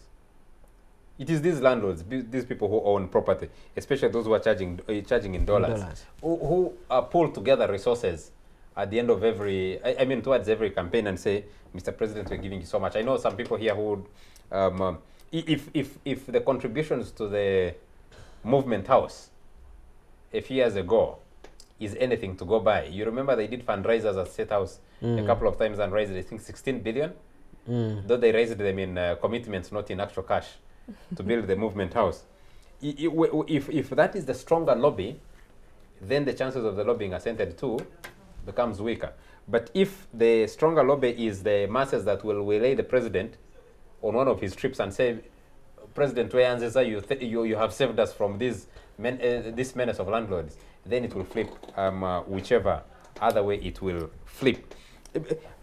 It is these landlords, these people who own property, especially those who are charging in dollars, who pull together resources at the end of every, towards every campaign and say, Mr. President, we're giving you so much. I know some people here who would, if the contributions to the movement house a few years ago is anything to go by. You remember they did fundraisers at State House a couple of times and raised, I think, 16 billion, though they raised them in commitments, not in actual cash, to build the movement house. If that is the stronger lobby, then the chances of the lobbying assented to becomes weaker. But if the stronger lobby is the masses that will waylay the president on one of his trips and say, President Weyanziza, you have saved us from this menace of landlords, then it will flip whichever other way it will flip.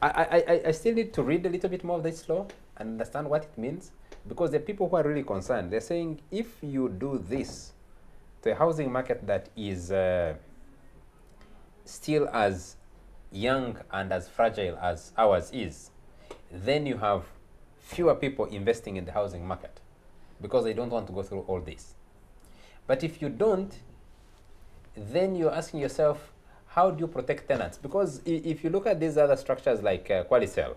I still need to read a little bit more of this law and understand what it means, because the people who are really concerned, they're saying if you do this to a housing market that is still as young and as fragile as ours is, then you have fewer people investing in the housing market because they don't want to go through all this. But if you don't, then you're asking yourself, how do you protect tenants? Because if you look at these other structures like Qualicel,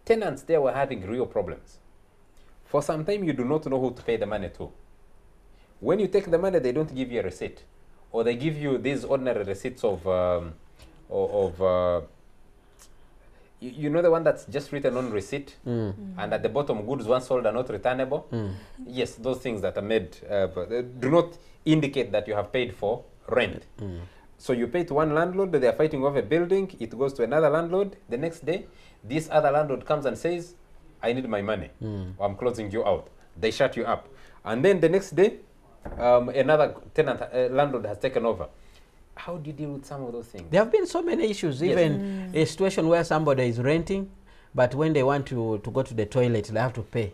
tenants there were having real problems. For some time, you do not know who to pay the money to. When you take the money, they don't give you a receipt, or they give you these ordinary receipts of you know, the one that's just written on receipt, and at the bottom, goods once sold are not returnable. Yes, those things that are made do not indicate that you have paid for rent. So you pay to one landlord, they are fighting over a building, it goes to another landlord. The next day, this other landlord comes and says, I need my money, or I'm closing you out. They shut you up. And then the next day, another tenant, landlord has taken over. How do you deal with some of those things? There have been so many issues, even a situation where somebody is renting, but when they want to go to the toilet, they have to pay.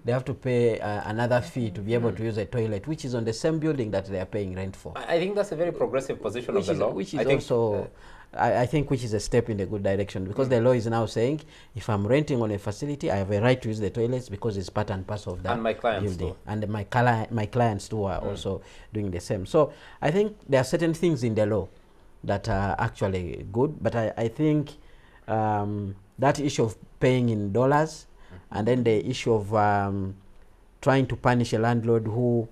They have to pay another fee to be able to use a toilet, which is on the same building that they are paying rent for. I think that's a very progressive position of the law. Which is also, I think, which is a step in the good direction, because the law is now saying, if I'm renting on a facility, I have a right to use the toilets because it's part and parcel of that. And my clients building. too. And my clients too are also doing the same. So I think there are certain things in the law that are actually good, but I think that issue of paying in dollars, and then the issue of trying to punish a landlord who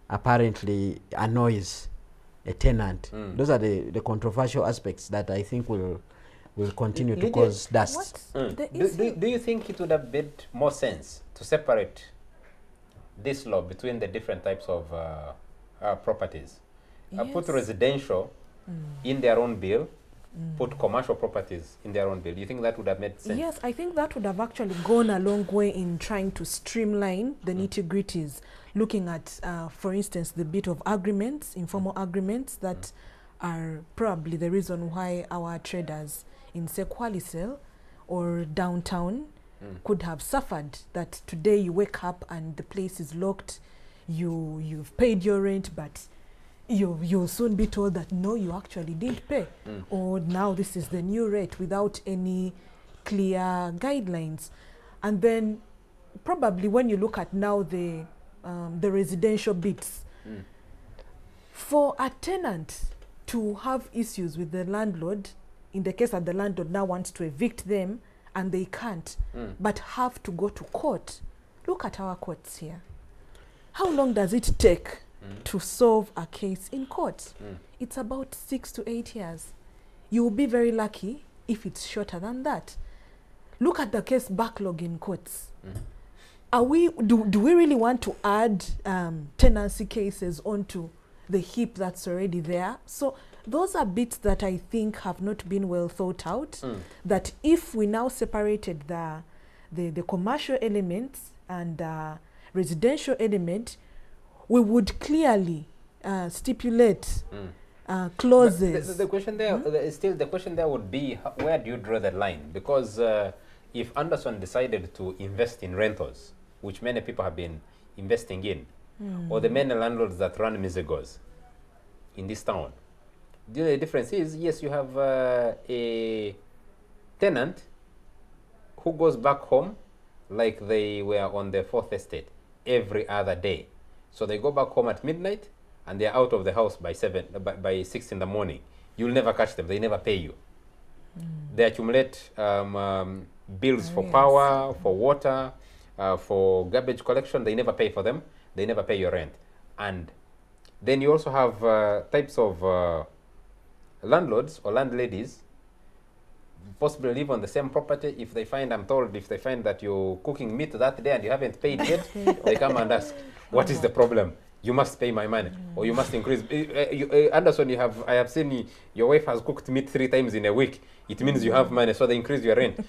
apparently annoys a tenant. Those are the controversial aspects that I think will will continue to Lydia, cause dust. What the issue? Do you think it would have made more sense to separate this law between the different types of properties? Put Yes. residential in their own bill, put commercial properties in their own bill. Do you think that would have made sense? Yes, I think that would have actually gone a long way in trying to streamline the nitty-gritties, looking at, for instance, the bit of agreements, informal agreements that are probably the reason why our traders in Sekwalisel or downtown could have suffered, that today you wake up and the place is locked, you've paid your rent, but you'll soon be told that no, you actually didn't pay, or now this is the new rate without any clear guidelines. And then probably when you look at now the residential bits, for a tenant to have issues with the landlord, in the case that the landlord now wants to evict them and they can't, but have to go to court. Look at our courts here. How long does it take to solve a case in court? It's about 6 to 8 years. You will be very lucky if it's shorter than that. Look at the case backlog in courts. Do we really want to add tenancy cases onto the heap that's already there? So those are bits that I think have not been well thought out, that if we now separated the commercial elements and residential element, we would clearly stipulate clauses. The question there, still the question there would be, where do you draw the line? Because if Anderson decided to invest in rentals, which many people have been investing in, or the many landlords that run Mizegos in this town, the difference is, yes, you have a tenant who goes back home like they were on the 4th estate every other day. So they go back home at midnight and they're out of the house by 6 in the morning. You'll never catch them. They never pay you. They accumulate bills for power, for water, for garbage collection. They never pay for them. They never pay your rent. And then you also have types of landlords or landladies possibly live on the same property. If they find, I'm told, if they find that you're cooking meat that day and you haven't paid yet, they come and ask, what is the problem? You must pay my money, or you must increase. Anderson, I have seen your wife has cooked meat 3 times in a week. It means you have money, so they increase your rent.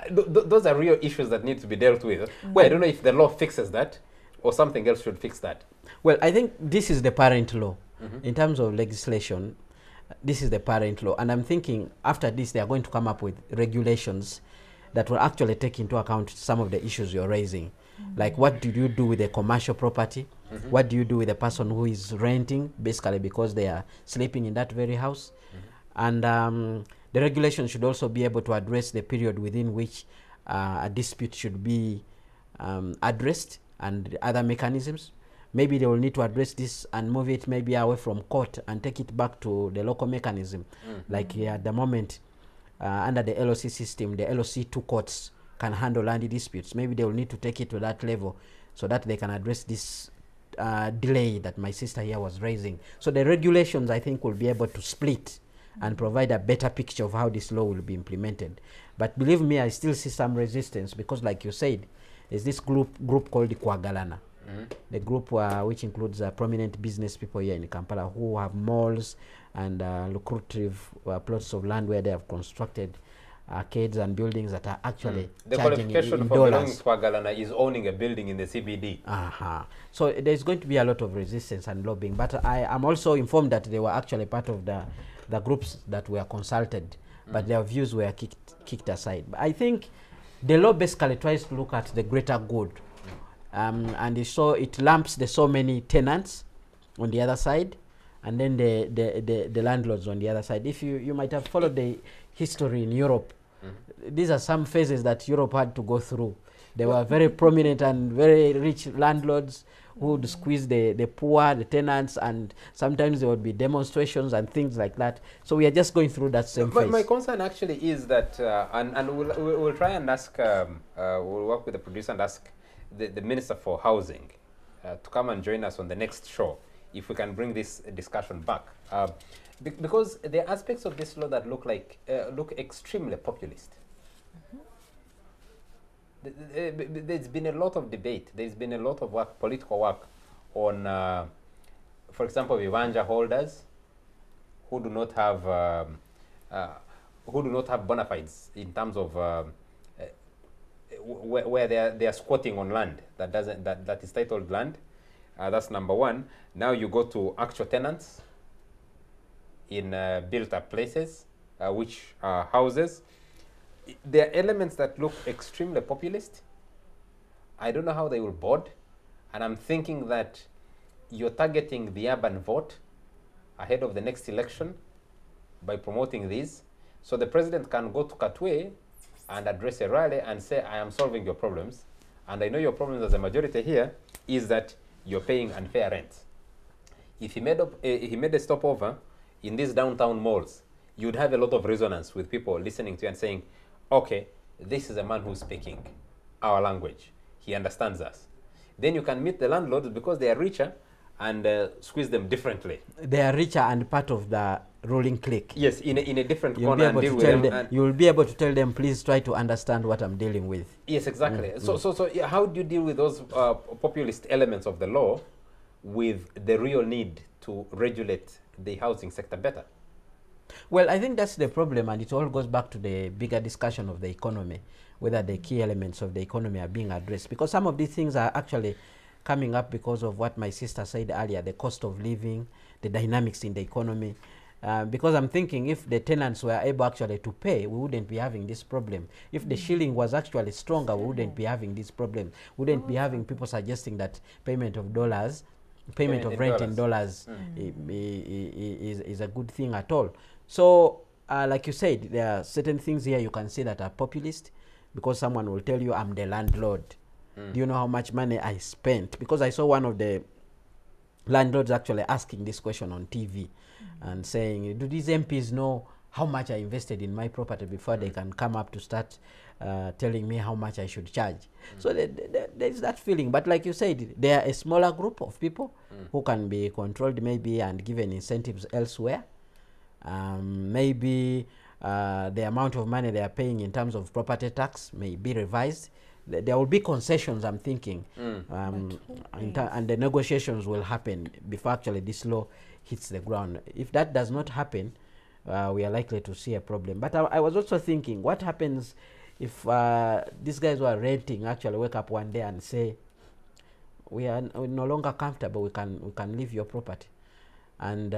Those are real issues that need to be dealt with. Well, I don't know if the law fixes that, or something else should fix that. Well, I think this is the parent law. In terms of legislation, this is the parent law. And I'm thinking after this, they are going to come up with regulations that will actually take into account some of the issues you're raising. Like, what do you do with a commercial property? What do you do with a person who is renting, basically because they are sleeping in that very house? And the regulation should also be able to address the period within which a dispute should be addressed, and other mechanisms. Maybe they will need to address this and move it maybe away from court and take it back to the local mechanism. Like at the moment, under the LOC system, the LOC 2 courts can handle land disputes. Maybe they will need to take it to that level so that they can address this delay that my sister here was raising. So the regulations, I think, will be able to split and provide a better picture of how this law will be implemented. But believe me, I still see some resistance because, like you said, there's this group called the Kwagalana. The group which includes prominent business people here in Kampala who have malls and lucrative plots of land where they have constructed arcades and buildings that are actually the charging qualification in for dollars. belonging to Kwagalana is owning a building in the CBD. So there's going to be a lot of resistance and lobbying. But I am also informed that they were actually part of the groups that were consulted, but their views were kicked aside. But I think the law basically tries to look at the greater good. And it lumps the so many tenants on the other side, and then the landlords on the other side. If you might have followed the history in Europe, these are some phases that Europe had to go through. There were very prominent and very rich landlords who would squeeze the poor, the tenants, and sometimes there would be demonstrations and things like that. So we are just going through that same phase. My concern actually is that, and we'll try and ask, we'll work with the producer and ask the Minister for Housing to come and join us on the next show, if we can bring this discussion back. Because there are aspects of this law that look like look extremely populist. There's been a lot of debate. There's been a lot of work, political work, on, for example, Vivanja holders who do not have bona fides in terms of where they are squatting on land that is titled land. That's number one. Now you go to actual tenants in built-up places, which are houses. There are elements that look extremely populist. I don't know how they will board, and I'm thinking that you're targeting the urban vote ahead of the next election by promoting these, so the president can go to Katwe and address a rally and say, I am solving your problems, and I know your problems as a majority here is that you're paying unfair rent. If he made a stopover in these downtown malls, you'd have a lot of resonance with people listening to you and saying, okay, this is a man who's speaking our language. He understands us. Then you can meet the landlords because they are richer and squeeze them differently. They are richer and part of the ruling clique. Yes, in a different You'll corner and deal with them. You'll be able to tell them, please try to understand what I'm dealing with. Yes, exactly. So yeah, how do you deal with those populist elements of the law with the real need to regulate the housing sector better? Well, I think that's the problem, and it all goes back to the bigger discussion of the economy, whether the key elements of the economy are being addressed. Because some of these things are actually coming up because of what my sister said earlier, the cost of living, the dynamics in the economy. Because I'm thinking if the tenants were able actually to pay, we wouldn't be having this problem. If the shilling was actually stronger, we wouldn't be having this problem. We wouldn't be having people suggesting that payment of rent in dollars is a good thing at all. So, like you said, there are certain things here you can see that are populist, because someone will tell you, I'm the landlord. Do you know how much money I spent? Because I saw one of the landlords actually asking this question on TV and saying, do these MPs know how much I invested in my property before they can come up to start telling me how much I should charge? So there's that feeling. But like you said, they are a smaller group of people who can be controlled maybe and given incentives elsewhere. Maybe the amount of money they are paying in terms of property tax may be revised. There will be concessions, I'm thinking, and the negotiations will happen before actually this law hits the ground. If that does not happen, we are likely to see a problem. But I was also thinking, what happens if these guys who are renting actually wake up one day and say, we're no longer comfortable, we can leave your property, and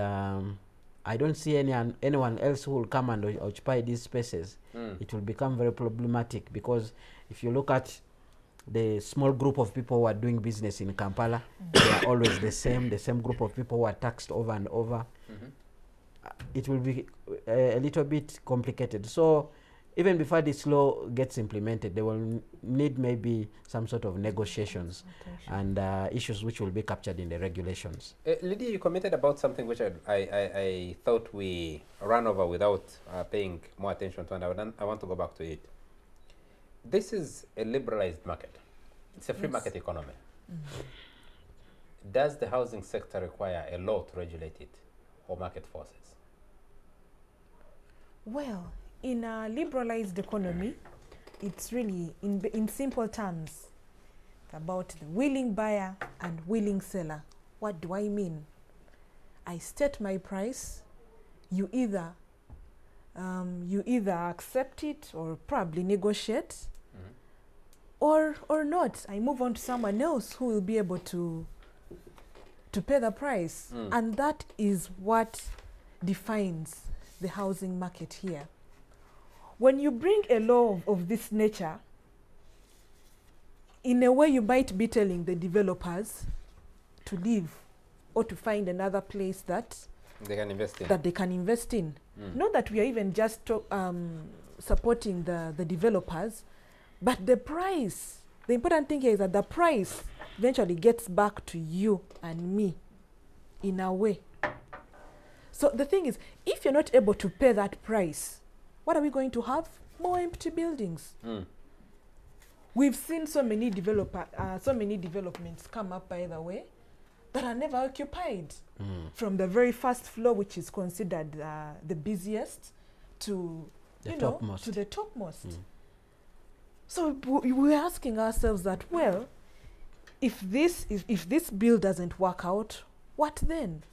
I don't see anyone else who will come and occupy these spaces. It will become very problematic, because if you look at the small group of people who are doing business in Kampala, they are always the same group of people who are taxed over and over. It will be a little bit complicated. So even before this law gets implemented, they will need maybe some sort of negotiations and issues which will be captured in the regulations. Lydia, you commented about something which I thought we ran over without paying more attention to, and I want to go back to it. This is a liberalized market. It's a free market economy. Does the housing sector require a law to regulate it, or market forces? Well, in a liberalized economy, it's really, in simple terms, it's about the willing buyer and willing seller. What do I mean? I state my price, you either accept it or probably negotiate, or not. I move on to someone else who will be able to pay the price. And that is what defines the housing market here. When you bring a law of this nature, in a way you might be telling the developers to leave or to find another place that they can invest in. Not that we are even just supporting the developers, but the price. The important thing here is that the price eventually gets back to you and me in a way. So the thing is, if you're not able to pay that price, what are we going to have? More empty buildings. We've seen so many developments come up, by the way, that are never occupied. From the very first floor, which is considered the busiest, to The you know, topmost. to the topmost. So we're asking ourselves that, well, if this bill doesn't work out, what then?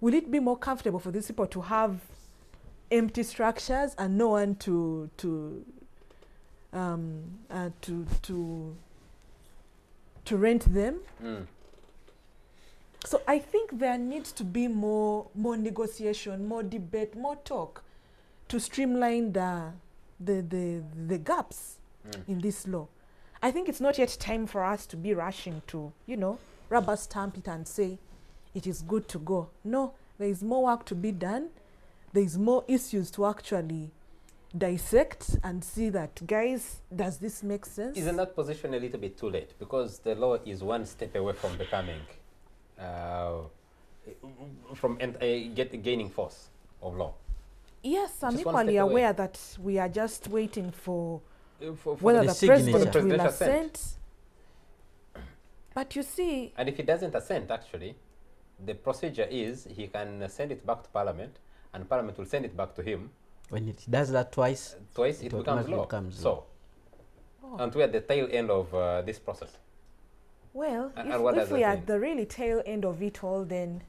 Will it be more comfortable for these people to have empty structures and no one to rent them? So I think there needs to be more negotiation, more debate, more talk to streamline the gaps in this law. I think it's not yet time for us to be rushing to, you know, rubber stamp it and say it is good to go. No, there is more work to be done. There is more issues to actually dissect and see that, guys, does this make sense? Isn't that position a little bit too late? Because the law is one step away from becoming, gaining force of law. Yes, I'm Just one equally step away. aware that we are just waiting for For whether the the signature. president For the will presidential assent. But you see, And if he doesn't assent, actually, the procedure is he can send it back to Parliament, and Parliament will send it back to him. When it does that twice, Twice, it becomes automatically law. becomes So, oh, and we're at the tail end of this process. well, And what if does we that are mean? at the really tail end of it all, then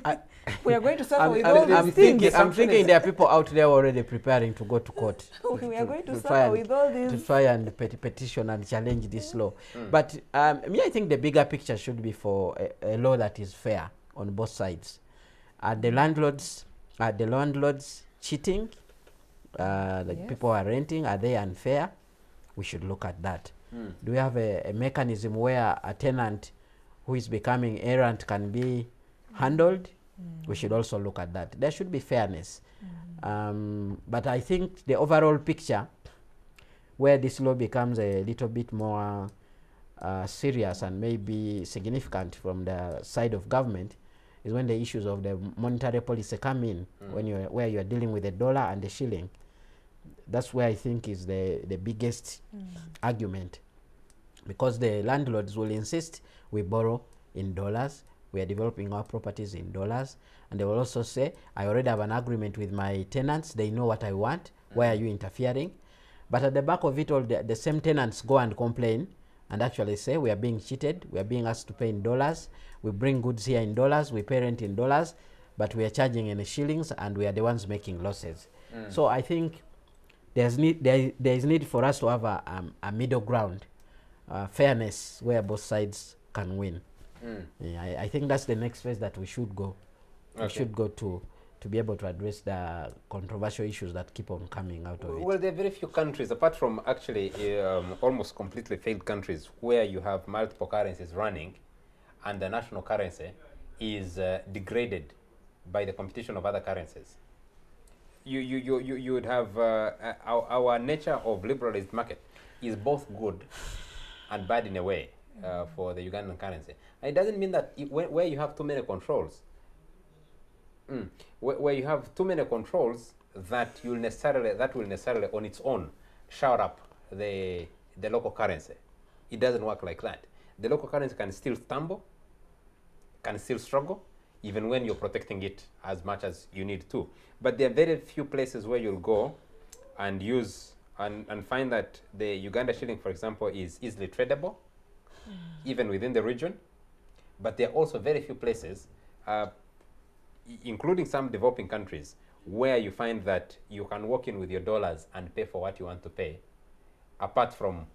I- we are going to suffer I'm, with I'm- all I'm these thinking, things. I'm thinking there are people out there already preparing to go to court. We are going to try suffer and- with all to these. try and petition and challenge this law. But me, I think the bigger picture should be for a law that is fair on both sides. Are the landlords cheating? The Yes. people are renting, are they unfair? We should look at that. Do we have a mechanism where a tenant who is becoming errant can be handled? We should also look at that. There should be fairness. But I think the overall picture, where this law becomes a little bit more serious and maybe significant from the side of government, is when the issues of the monetary policy come in, when where you are dealing with the dollar and the shilling. That's where I think is the biggest argument, because the landlords will insist we borrow in dollars, we are developing our properties in dollars, and they will also say, I already have an agreement with my tenants, they know what I want, why are you interfering? But at the back of it all, the same tenants go and complain and actually say, we are being cheated, we are being asked to pay in dollars, we bring goods here in dollars, we pay rent in dollars, but we are charging in shillings and we are the ones making losses. So I think there is need for us to have a middle ground, fairness, where both sides can win. Yeah, I think that's the next phase that we should go. We should go to be able to address the controversial issues that keep on coming out of it. Well, there are very few countries, apart from actually almost completely failed countries, where you have multiple currencies running, and the national currency is degraded by the competition of other currencies. You would have our nature of liberalized market is both good and bad in a way for the Ugandan currency. And it doesn't mean that where you have too many controls, where you have too many controls, that will necessarily on its own shower up the local currency. It doesn't work like that. The local currency can still stumble, can still struggle, even when you're protecting it as much as you need to. But there are very few places where you'll go and use and find that the Uganda shilling, for example, is easily tradable, even within the region. But there are also very few places, including some developing countries, where you find that you can walk in with your dollars and pay for what you want to pay, apart from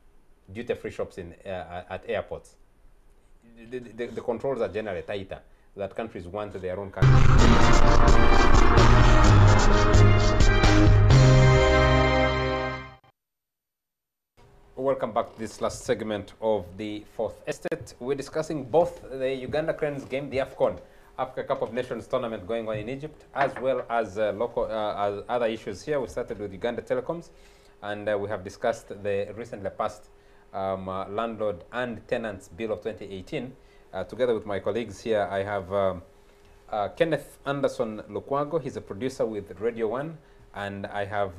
duty-free shops at airports. The controls are generally tighter, that countries want their own currency. Welcome back to this last segment of the Fourth Estate. We're discussing both the Uganda Cranes game, the AFCON, Africa Cup of Nations tournament going on in Egypt, as well as local other issues here. We started with Uganda Telecoms, and we have discussed the recently passed Landlord and Tenants Bill of 2018. Together with my colleagues here, I have Kenneth Anderson Lukwago. He's a producer with Radio 1, and I have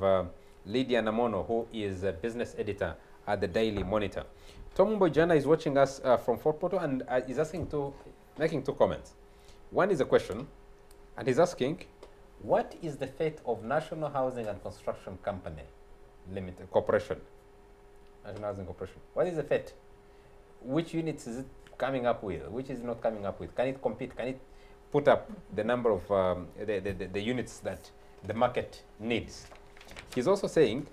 Lydia Namono, who is a business editor at the Daily Monitor. Tom Mbojana is watching us from Fort Portal and is making two comments. One is a question, and he's asking, what is the fate of National Housing and Construction Company Limited Corporation? National Housing Corporation. What is the fate? Which units is it coming up with? Which is not coming up with? Can it compete? Can it put up the number of the units that the market needs? He's also saying,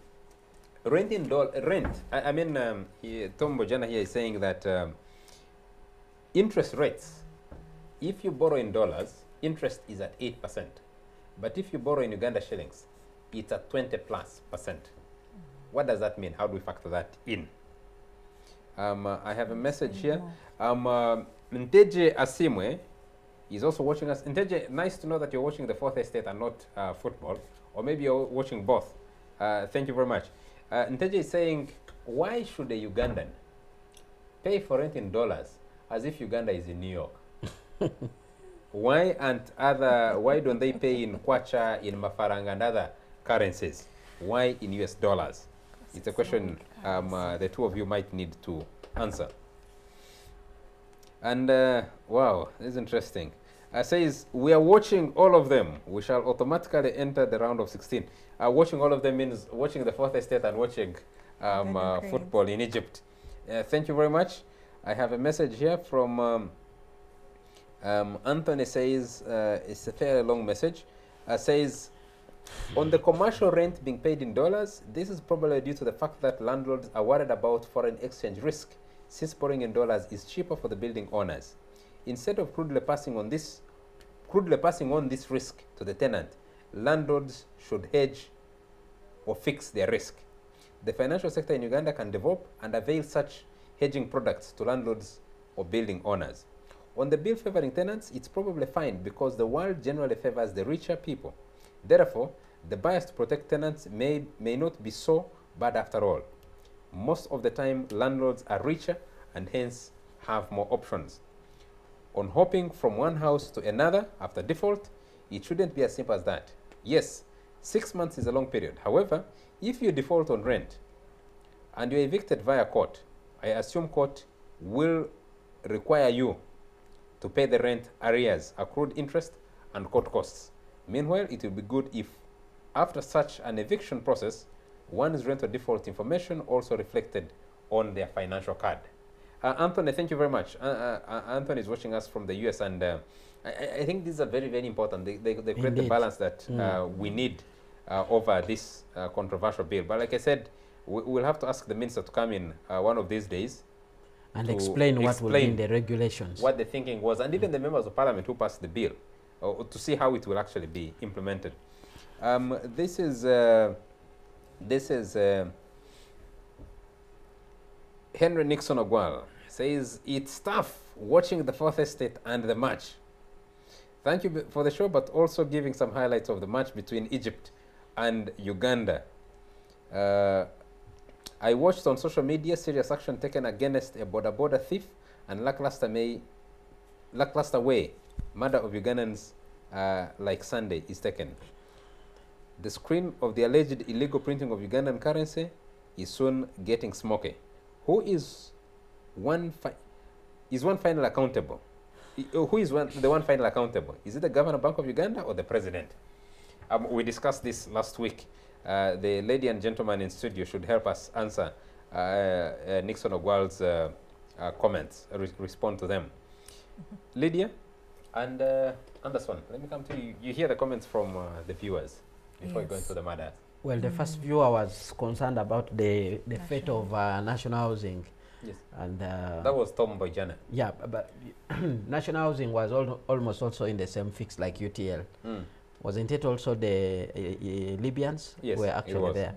rent. Tom Bojana here is saying that interest rates, if you borrow in dollars, interest is at 8%. But if you borrow in Uganda shillings, it's at 20+%. What does that mean? How do we factor that in? I have a message here. Nteje Asimwe is also watching us. Nteje, nice to know that you're watching the Fourth Estate and not football. Or maybe you're watching both. Thank you very much. Nteje is saying, why should a Ugandan pay for rent in dollars as if Uganda is in New York? Why don't they pay in kwacha, in mafaranga and other currencies? Why in US dollars? It's a question the two of you might need to answer. And wow, this is interesting. Says, we are watching all of them. We shall automatically enter the round of 16. Watching all of them means watching the Fourth Estate and watching football in Egypt. Thank you very much. I have a message here from Anthony. Says, it's a fairly long message. Says, on the commercial rent being paid in dollars, this is probably due to the fact that landlords are worried about foreign exchange risk, since borrowing in dollars is cheaper for the building owners. Instead of crudely passing on this risk to the tenant, landlords should hedge or fix their risk. The financial sector in Uganda can develop and avail such hedging products to landlords or building owners. On the bill favoring tenants, it's probably fine because the world generally favors the richer people. Therefore, the bias to protect tenants may not be so bad after all. Most of the time, landlords are richer and hence have more options. On hopping from one house to another after default, it shouldn't be as simple as that. Yes, 6 months is a long period. However, if you default on rent and you're evicted via court, I assume court will require you to pay the rent arrears, accrued interest, and court costs. Meanwhile, it will be good if, after such an eviction process, one's rental default information also reflected on their financial card. Anthony, thank you very much. Anthony is watching us from the US, and I think these are very, very important. They create the balance that we need over this controversial bill. But like I said, we'll have to ask the minister to come in one of these days and explain what will be in the regulations, what the thinking was, and even the members of parliament who passed the bill, to see how it will actually be implemented. This is Henry Nixon Ogwal says, it's tough watching the Fourth Estate and the match. Thank you for the show, but also giving some highlights of the match between Egypt and Uganda. I watched on social media serious action taken against a border thief and lackluster way murder of Ugandans like Sunday is taken. The screen of the alleged illegal printing of Ugandan currency is soon getting smoky. Who is one final accountable? Who is the one final accountable? Is it the Governor Bank of Uganda or the President? We discussed this last week. The lady and gentleman in studio should help us answer Nixon Ogwal's comments, respond to them. Lydia and Anderson, let me come to you. You hear the comments from the viewers before you go into the matter. Well, the first viewer was concerned about the fate of national housing. Yes. And that was Tom Bojana. Yeah, but national housing was almost also in the same fix like UTL. Wasn't it also the Libyans yes, were actually there?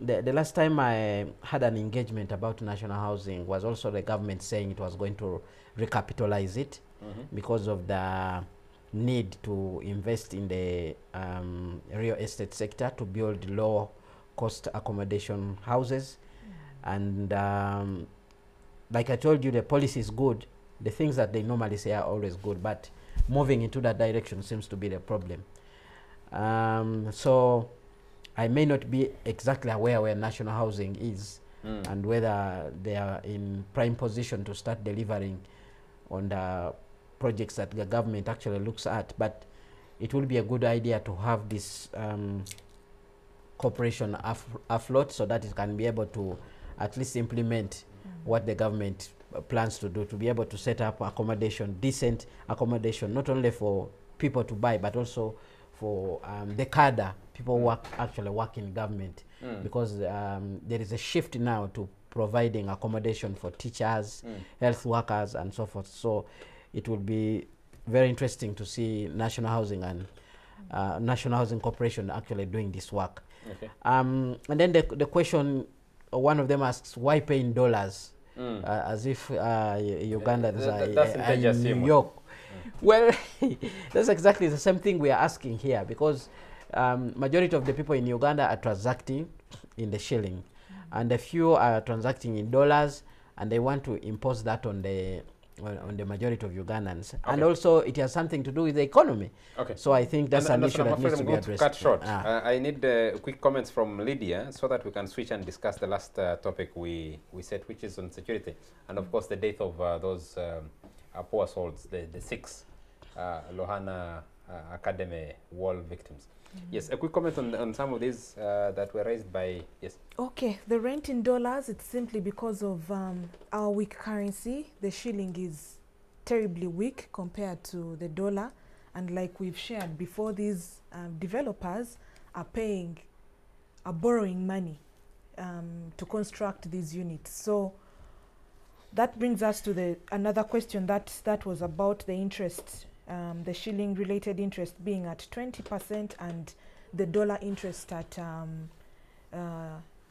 Yeah. The last time I had an engagement about national housing was also the government saying it was going to recapitalize it because of the need to invest in the real estate sector to build low-cost accommodation houses. And like I told you, the policy is good. The things that they normally say are always good, but moving into that direction seems to be the problem. So I may not be exactly aware where national housing is, and whether they are in prime position to start delivering on the projects that the government actually looks at. But it will be a good idea to have this cooperation afloat so that it can be able to at least implement what the government plans to do, to be able to set up accommodation, decent accommodation, not only for people to buy, but also for the cadre, people who actually work in government, because there is a shift now to providing accommodation for teachers, health workers, and so forth. So it will be very interesting to see National Housing and National Housing Corporation actually doing this work. Okay. And then the question, one of them asks, why pay in dollars? As if Uganda is New York. Well, that's exactly the same thing we are asking here, because majority of the people in Uganda are transacting in the shilling, and a few are transacting in dollars, and they want to impose that on the majority of Ugandans. Okay. And also it has something to do with the economy. Okay. So I think that's an issue that needs to be addressed. Cut short. I need quick comments from Lydia so that we can switch and discuss the last topic we set, which is on security, and of course the death of those poor souls, the 6 Lohana Academy wall victims. Yes, a quick comment on some of these that were raised by, yes. Okay, the rent in dollars, it's simply because of our weak currency. The shilling is terribly weak compared to the dollar. And like we've shared before, these developers are borrowing money to construct these units. So that brings us to another question that was about the interest. The shilling related interest being at 20% and the dollar interest at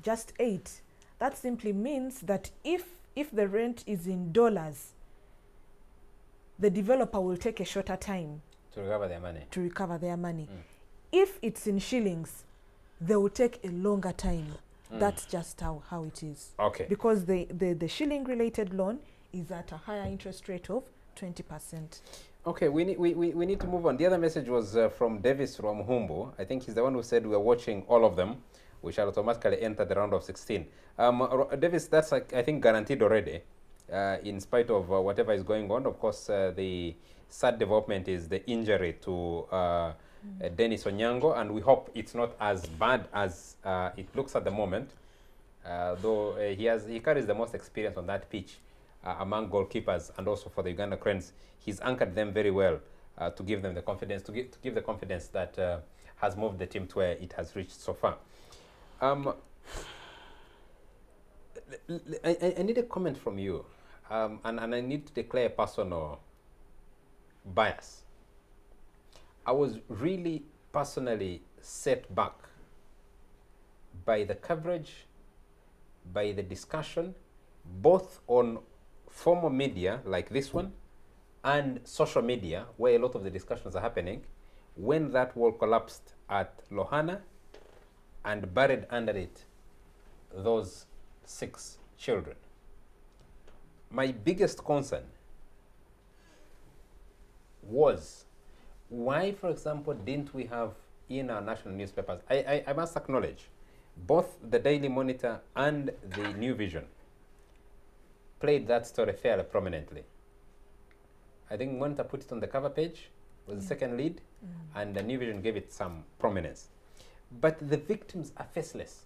just 8%. That simply means that if the rent is in dollars, the developer will take a shorter time to recover their money. If it's in shillings, they will take a longer time. That's just how it is. Okay. Because the shilling related loan is at a higher interest rate of 20%. Okay, we need to move on. The other message was from Davis from Humbo. I think he's the one who said we're watching all of them. We shall automatically enter the round of 16. Davis, that's I think guaranteed already, in spite of whatever is going on. Of course, the sad development is the injury to Dennis Onyango, and we hope it's not as bad as it looks at the moment. Though he carries the most experience on that pitch among goalkeepers, and also for the Uganda Cranes, he's anchored them very well to give them the confidence, to give the confidence that has moved the team to where it has reached so far. I need a comment from you, and I need to declare a personal bias. I was really personally set back by the coverage, by the discussion, both on formal media like this one and social media, where a lot of the discussions are happening, when that wall collapsed at Lohana and buried under it those 6 children. My biggest concern was, why, for example, didn't we have in our national newspapers, I must acknowledge, both the Daily Monitor and the New Vision played that story fairly prominently. I think Monitor put it on the cover page, was the second lead, and the New Vision gave it some prominence. But the victims are faceless.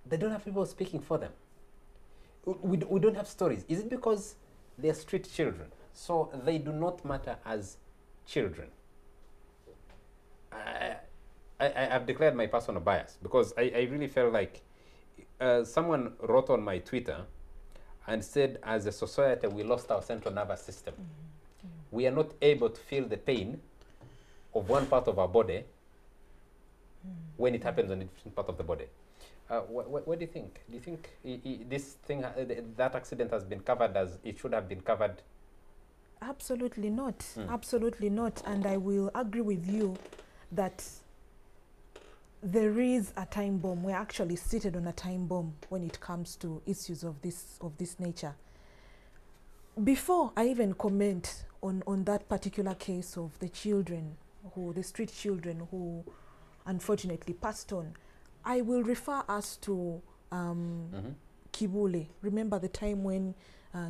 They don't have people speaking for them. We don't have stories. Is it because they're street children, so they do not matter as children? I've declared my personal bias, because I really felt like someone wrote on my Twitter and said, as a society, we lost our central nervous system. We are not able to feel the pain of one part of our body when it happens on a different part of the body. What do you think? Do you think this thing, that accident has been covered as it should have been covered? Absolutely not. Absolutely not. And I will agree with you that there is a time bomb. We're actually seated on a time bomb when it comes to issues of this nature. Before I even comment on that particular case of the children, the street children who unfortunately passed on, I will refer us to Kibule. Remember the time when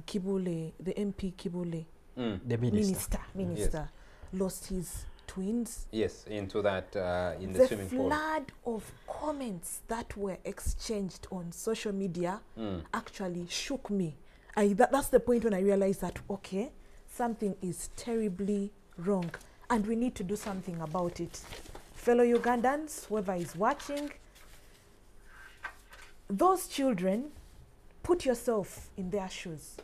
Kibule, the MP Kibule, The minister, lost his twins. Yes, into that, in the The swimming pool. flood of comments that were exchanged on social media actually shook me. That's the point when I realized that, okay, something is terribly wrong and we need to do something about it. Fellow Ugandans, whoever is watching, those children, put yourself in their shoes.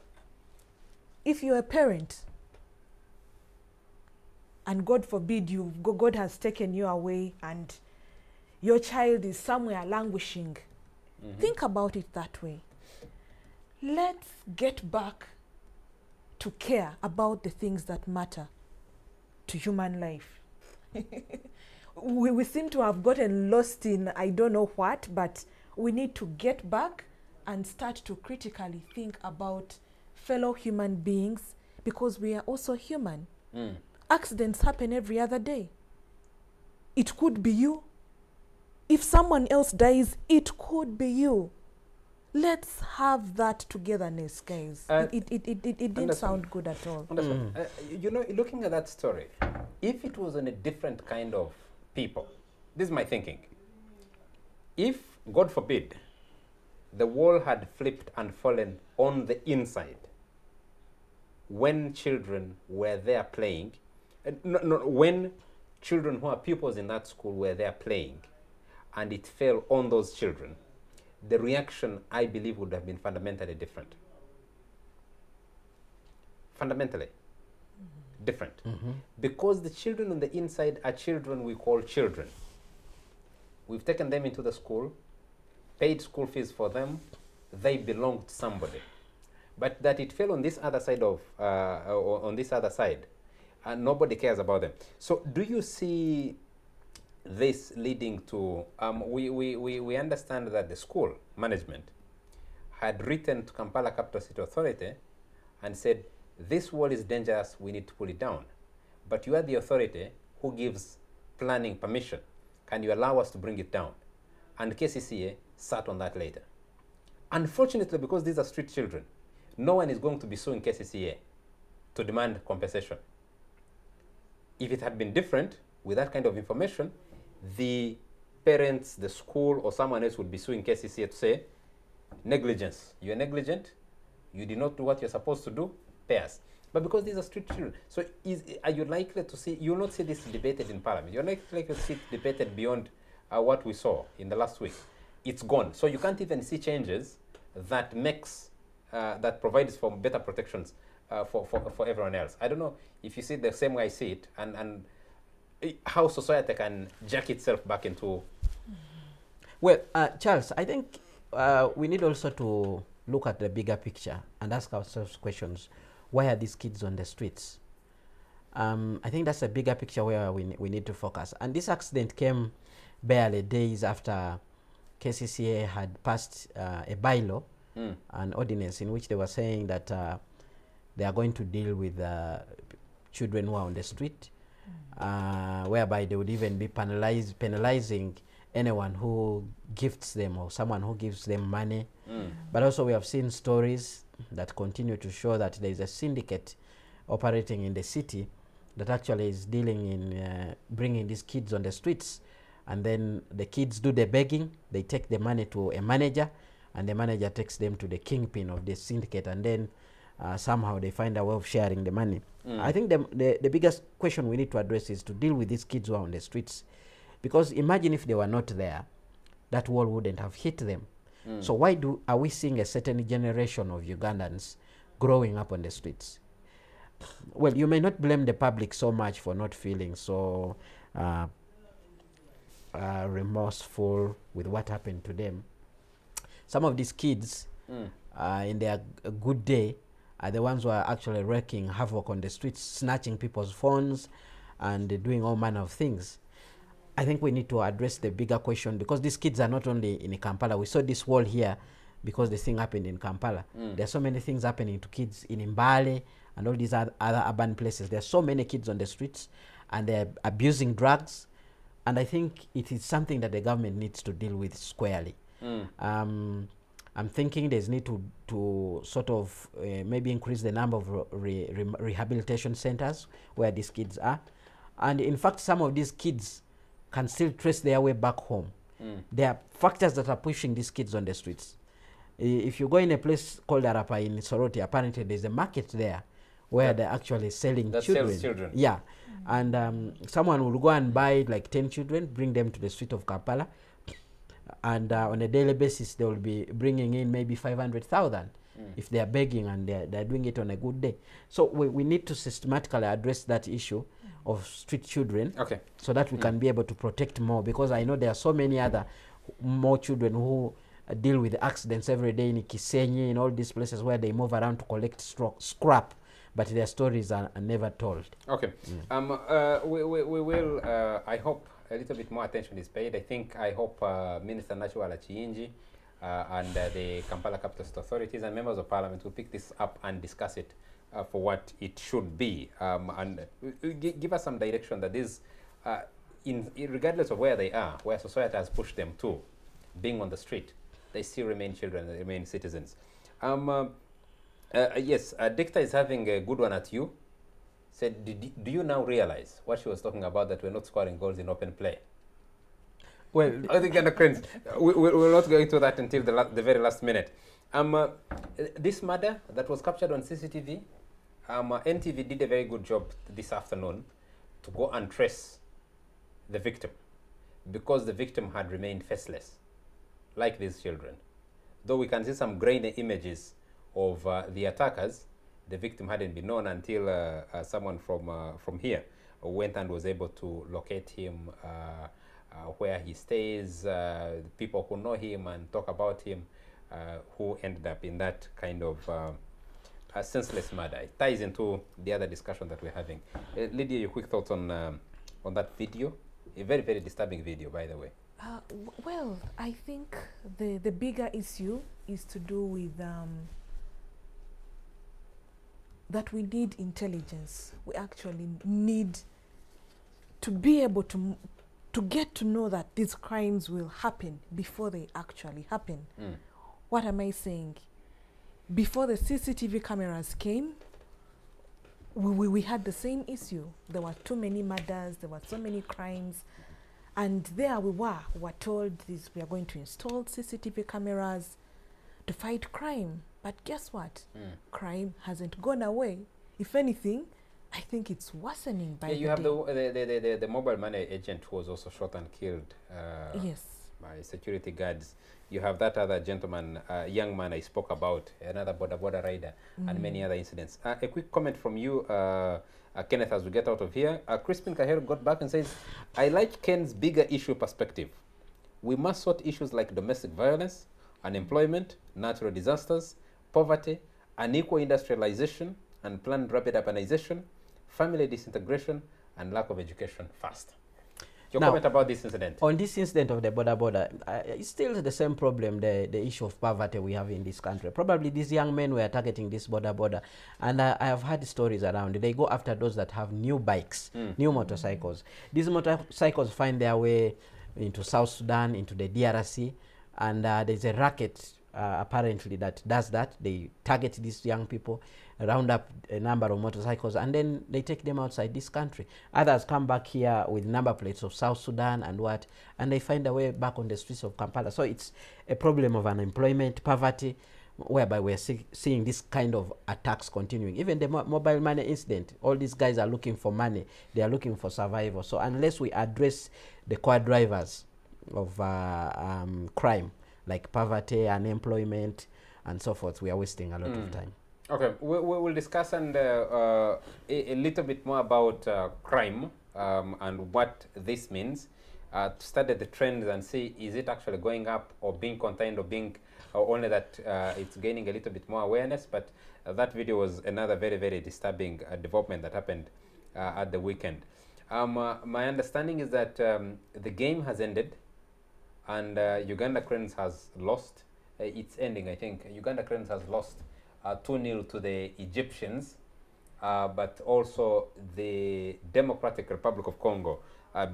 If you're a parent, and God forbid God has taken you away and your child is somewhere languishing, think about it that way. Let's get back to care about the things that matter to human life. We seem to have gotten lost in I don't know what, but we need to get back and start to critically think about fellow human beings, because we are also human. Accidents happen every other day. It could be you. If someone else dies, it could be you. Let's have that togetherness, guys. It didn't sound good at all. You know, looking at that story, if it was on a different kind of people, this is my thinking. If, God forbid, the wall had flipped and fallen on the inside when children were there playing, when children who are pupils in that school were there playing, and it fell on those children, the reaction, I believe, would have been fundamentally different. Fundamentally different. Because the children on the inside are children we call children. We've taken them into the school, paid school fees for them, they belong to somebody. But that it fell on this other side of, on this other side, and nobody cares about them. So do you see this leading to, we understand that the school management had written to Kampala Capital City Authority and said, this wall is dangerous, we need to pull it down. But you are the authority who gives planning permission. Can you allow us to bring it down? And KCCA sat on that later. Unfortunately, because these are street children, no one is going to be suing KCCA to demand compensation. If it had been different, with that kind of information, the parents, the school, or someone else would be suing KCCA to say, negligence. You're negligent, you did not do what you're supposed to do, pay us. But because these are street children, so are you likely to see, you will not see this debated in Parliament. You're not likely to see it debated beyond what we saw in the last week. It's gone. So you can't even see changes that makes, that provides for better protections for everyone else. I don't know if you see it the same way I see it, and how society can jack itself back into. Well, Charles, I think we need also to look at the bigger picture and ask ourselves questions. Why are these kids on the streets? I think that's a bigger picture where we need to focus. And this accident came barely days after KCCA had passed a bylaw, an ordinance in which they were saying that they are going to deal with children who are on the street, whereby they would even be penalizing anyone who gifts them or someone who gives them money. But also we have seen stories that continue to show that there is a syndicate operating in the city that actually is dealing in bringing these kids on the streets, and then the kids do the begging, they take the money to a manager, and the manager takes them to the kingpin of the syndicate, and then somehow they find a way of sharing the money. I think the biggest question we need to address is to deal with these kids who are on the streets, because imagine if they were not there, that wall wouldn't have hit them. So why are we seeing a certain generation of Ugandans growing up on the streets? Well, you may not blame the public so much for not feeling so remorseful with what happened to them. Some of these kids in their good day are the ones who are actually wreaking havoc on the streets, snatching people's phones and doing all manner of things. I think we need to address the bigger question, because these kids are not only in Kampala. We saw this wall here because this thing happened in Kampala. There are so many things happening to kids in Mbale and all these other urban places. There are so many kids on the streets and they're abusing drugs. And I think it is something that the government needs to deal with squarely. I'm thinking there's need to sort of maybe increase the number of rehabilitation centers where these kids are. And in fact, some of these kids can still trace their way back home. There are factors that are pushing these kids on the streets. If you go in a place called Arapa in Soroti, apparently there's a market there where they're actually selling children. Sells children. Yeah. And someone will go and buy like 10 children, bring them to the street of Kampala, and on a daily basis they will be bringing in maybe 500,000 if they are begging, and they're doing it on a good day. So we need to systematically address that issue of street children, so that we can be able to protect more, because I know there are so many other more children who deal with accidents every day in Kisenyi, in all these places where they move around to collect scrap, but their stories are never told. Okay. We will, I hope, a little bit more attention is paid. I hope Minister Nachiwala Chiinji and the Kampala Capital State authorities and members of parliament will pick this up and discuss it for what it should be, and give us some direction that is, regardless of where they are, where society has pushed them to, being on the street, they still remain children, they remain citizens. Yes, Dicta is having a good one at you. Said, do you now realize what she was talking about, that we're not scoring goals in open play? Well, I think we're not going to that until the very last minute. This murder that was captured on CCTV, NTV did a very good job this afternoon to go and trace the victim, because the victim had remained faceless, like these children. Though we can see some grainy images of the attackers, the victim hadn't been known until someone from here went and was able to locate him, where he stays, people who know him and talk about him, who ended up in that kind of senseless murder. It ties into the other discussion that we're having. Lydia, your quick thoughts on that video? A very, very disturbing video, by the way. Well, I think the bigger issue is to do with that we need intelligence. We actually need to be able to get to know that these crimes will happen before they actually happen. What am I saying? Before the CCTV cameras came, we had the same issue. There were too many murders, there were so many crimes, and there we were told this, we are going to install CCTV cameras to fight crime. But guess what? Crime hasn't gone away. If anything, I think it's worsening by the day. You have the mobile money agent who was also shot and killed yes, by security guards. You have that other gentleman, young man I spoke about, another border rider, and many other incidents. A quick comment from you, Kenneth, as we get out of here. Crispin Kahero got back and says, I like Ken's bigger issue perspective. We must sort issues like domestic violence, unemployment, natural disasters, poverty, unequal industrialization and planned rapid urbanization, family disintegration, and lack of education first. Your comment about this incident? On this incident of the border, it's still the same problem, the issue of poverty we have in this country. Probably these young men were targeting this border, and I have heard stories around. They go after those that have new bikes, new motorcycles. These motorcycles find their way into South Sudan, into the DRC, and there's a racket apparently that does that. They target these young people, round up a number of motorcycles, and then they take them outside this country. Others come back here with number plates of South Sudan and they find their way back on the streets of Kampala. So it's a problem of unemployment, poverty, whereby we're seeing this kind of attacks continuing. Even the mobile money incident, all these guys are looking for money. They are looking for survival. So unless we address the core drivers of crime, like poverty, unemployment, and so forth, we are wasting a lot of time. Okay, we'll discuss and a little bit more about crime and what this means. To study the trends and see, is it actually going up or being contained or being only that it's gaining a little bit more awareness. But that video was another very, very disturbing development that happened at the weekend. My understanding is that the game has ended and Uganda Cranes has lost. It's ending, I think. Uganda Cranes has lost 2-0 to the Egyptians, but also the Democratic Republic of Congo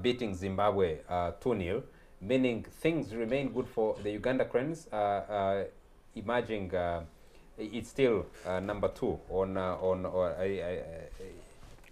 beating Zimbabwe 2-0. meaning things remain good for the Uganda Cranes, emerging. It's still number 2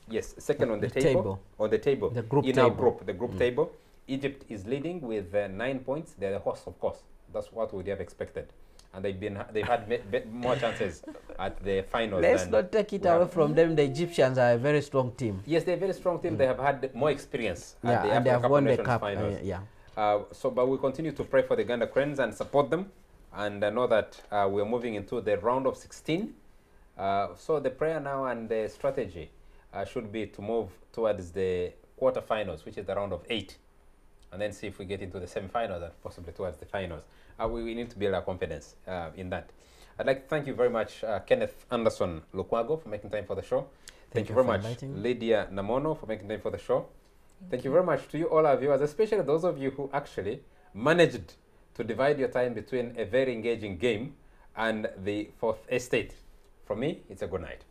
yes, second on the table. On the table. The group in table. our group, the group table. Egypt is leading with 9 points. They're the hosts, of course. That's what we'd have expected. And they've had more chances at the finals. Let's not take it away from them. The Egyptians are a very strong team. Yes, they're a very strong team. They have had more experience at the and they have won the cup. finals. Yeah. But we continue to pray for the Uganda Cranes and support them, and know that we're moving into the round of 16. So the prayer now and the strategy should be to move towards the quarterfinals, which is the round of 8, and then see if we get into the semi-finals and possibly towards the finals. We need to build our confidence in that. I'd like to thank you very much, Kenneth Anderson Lukwago, for making time for the show. Thank you very much, Lydia Namono, for making time for the show. Thank you very much to you, all our viewers, especially those of you who actually managed to divide your time between a very engaging game and the Fourth Estate. From me, it's a good night.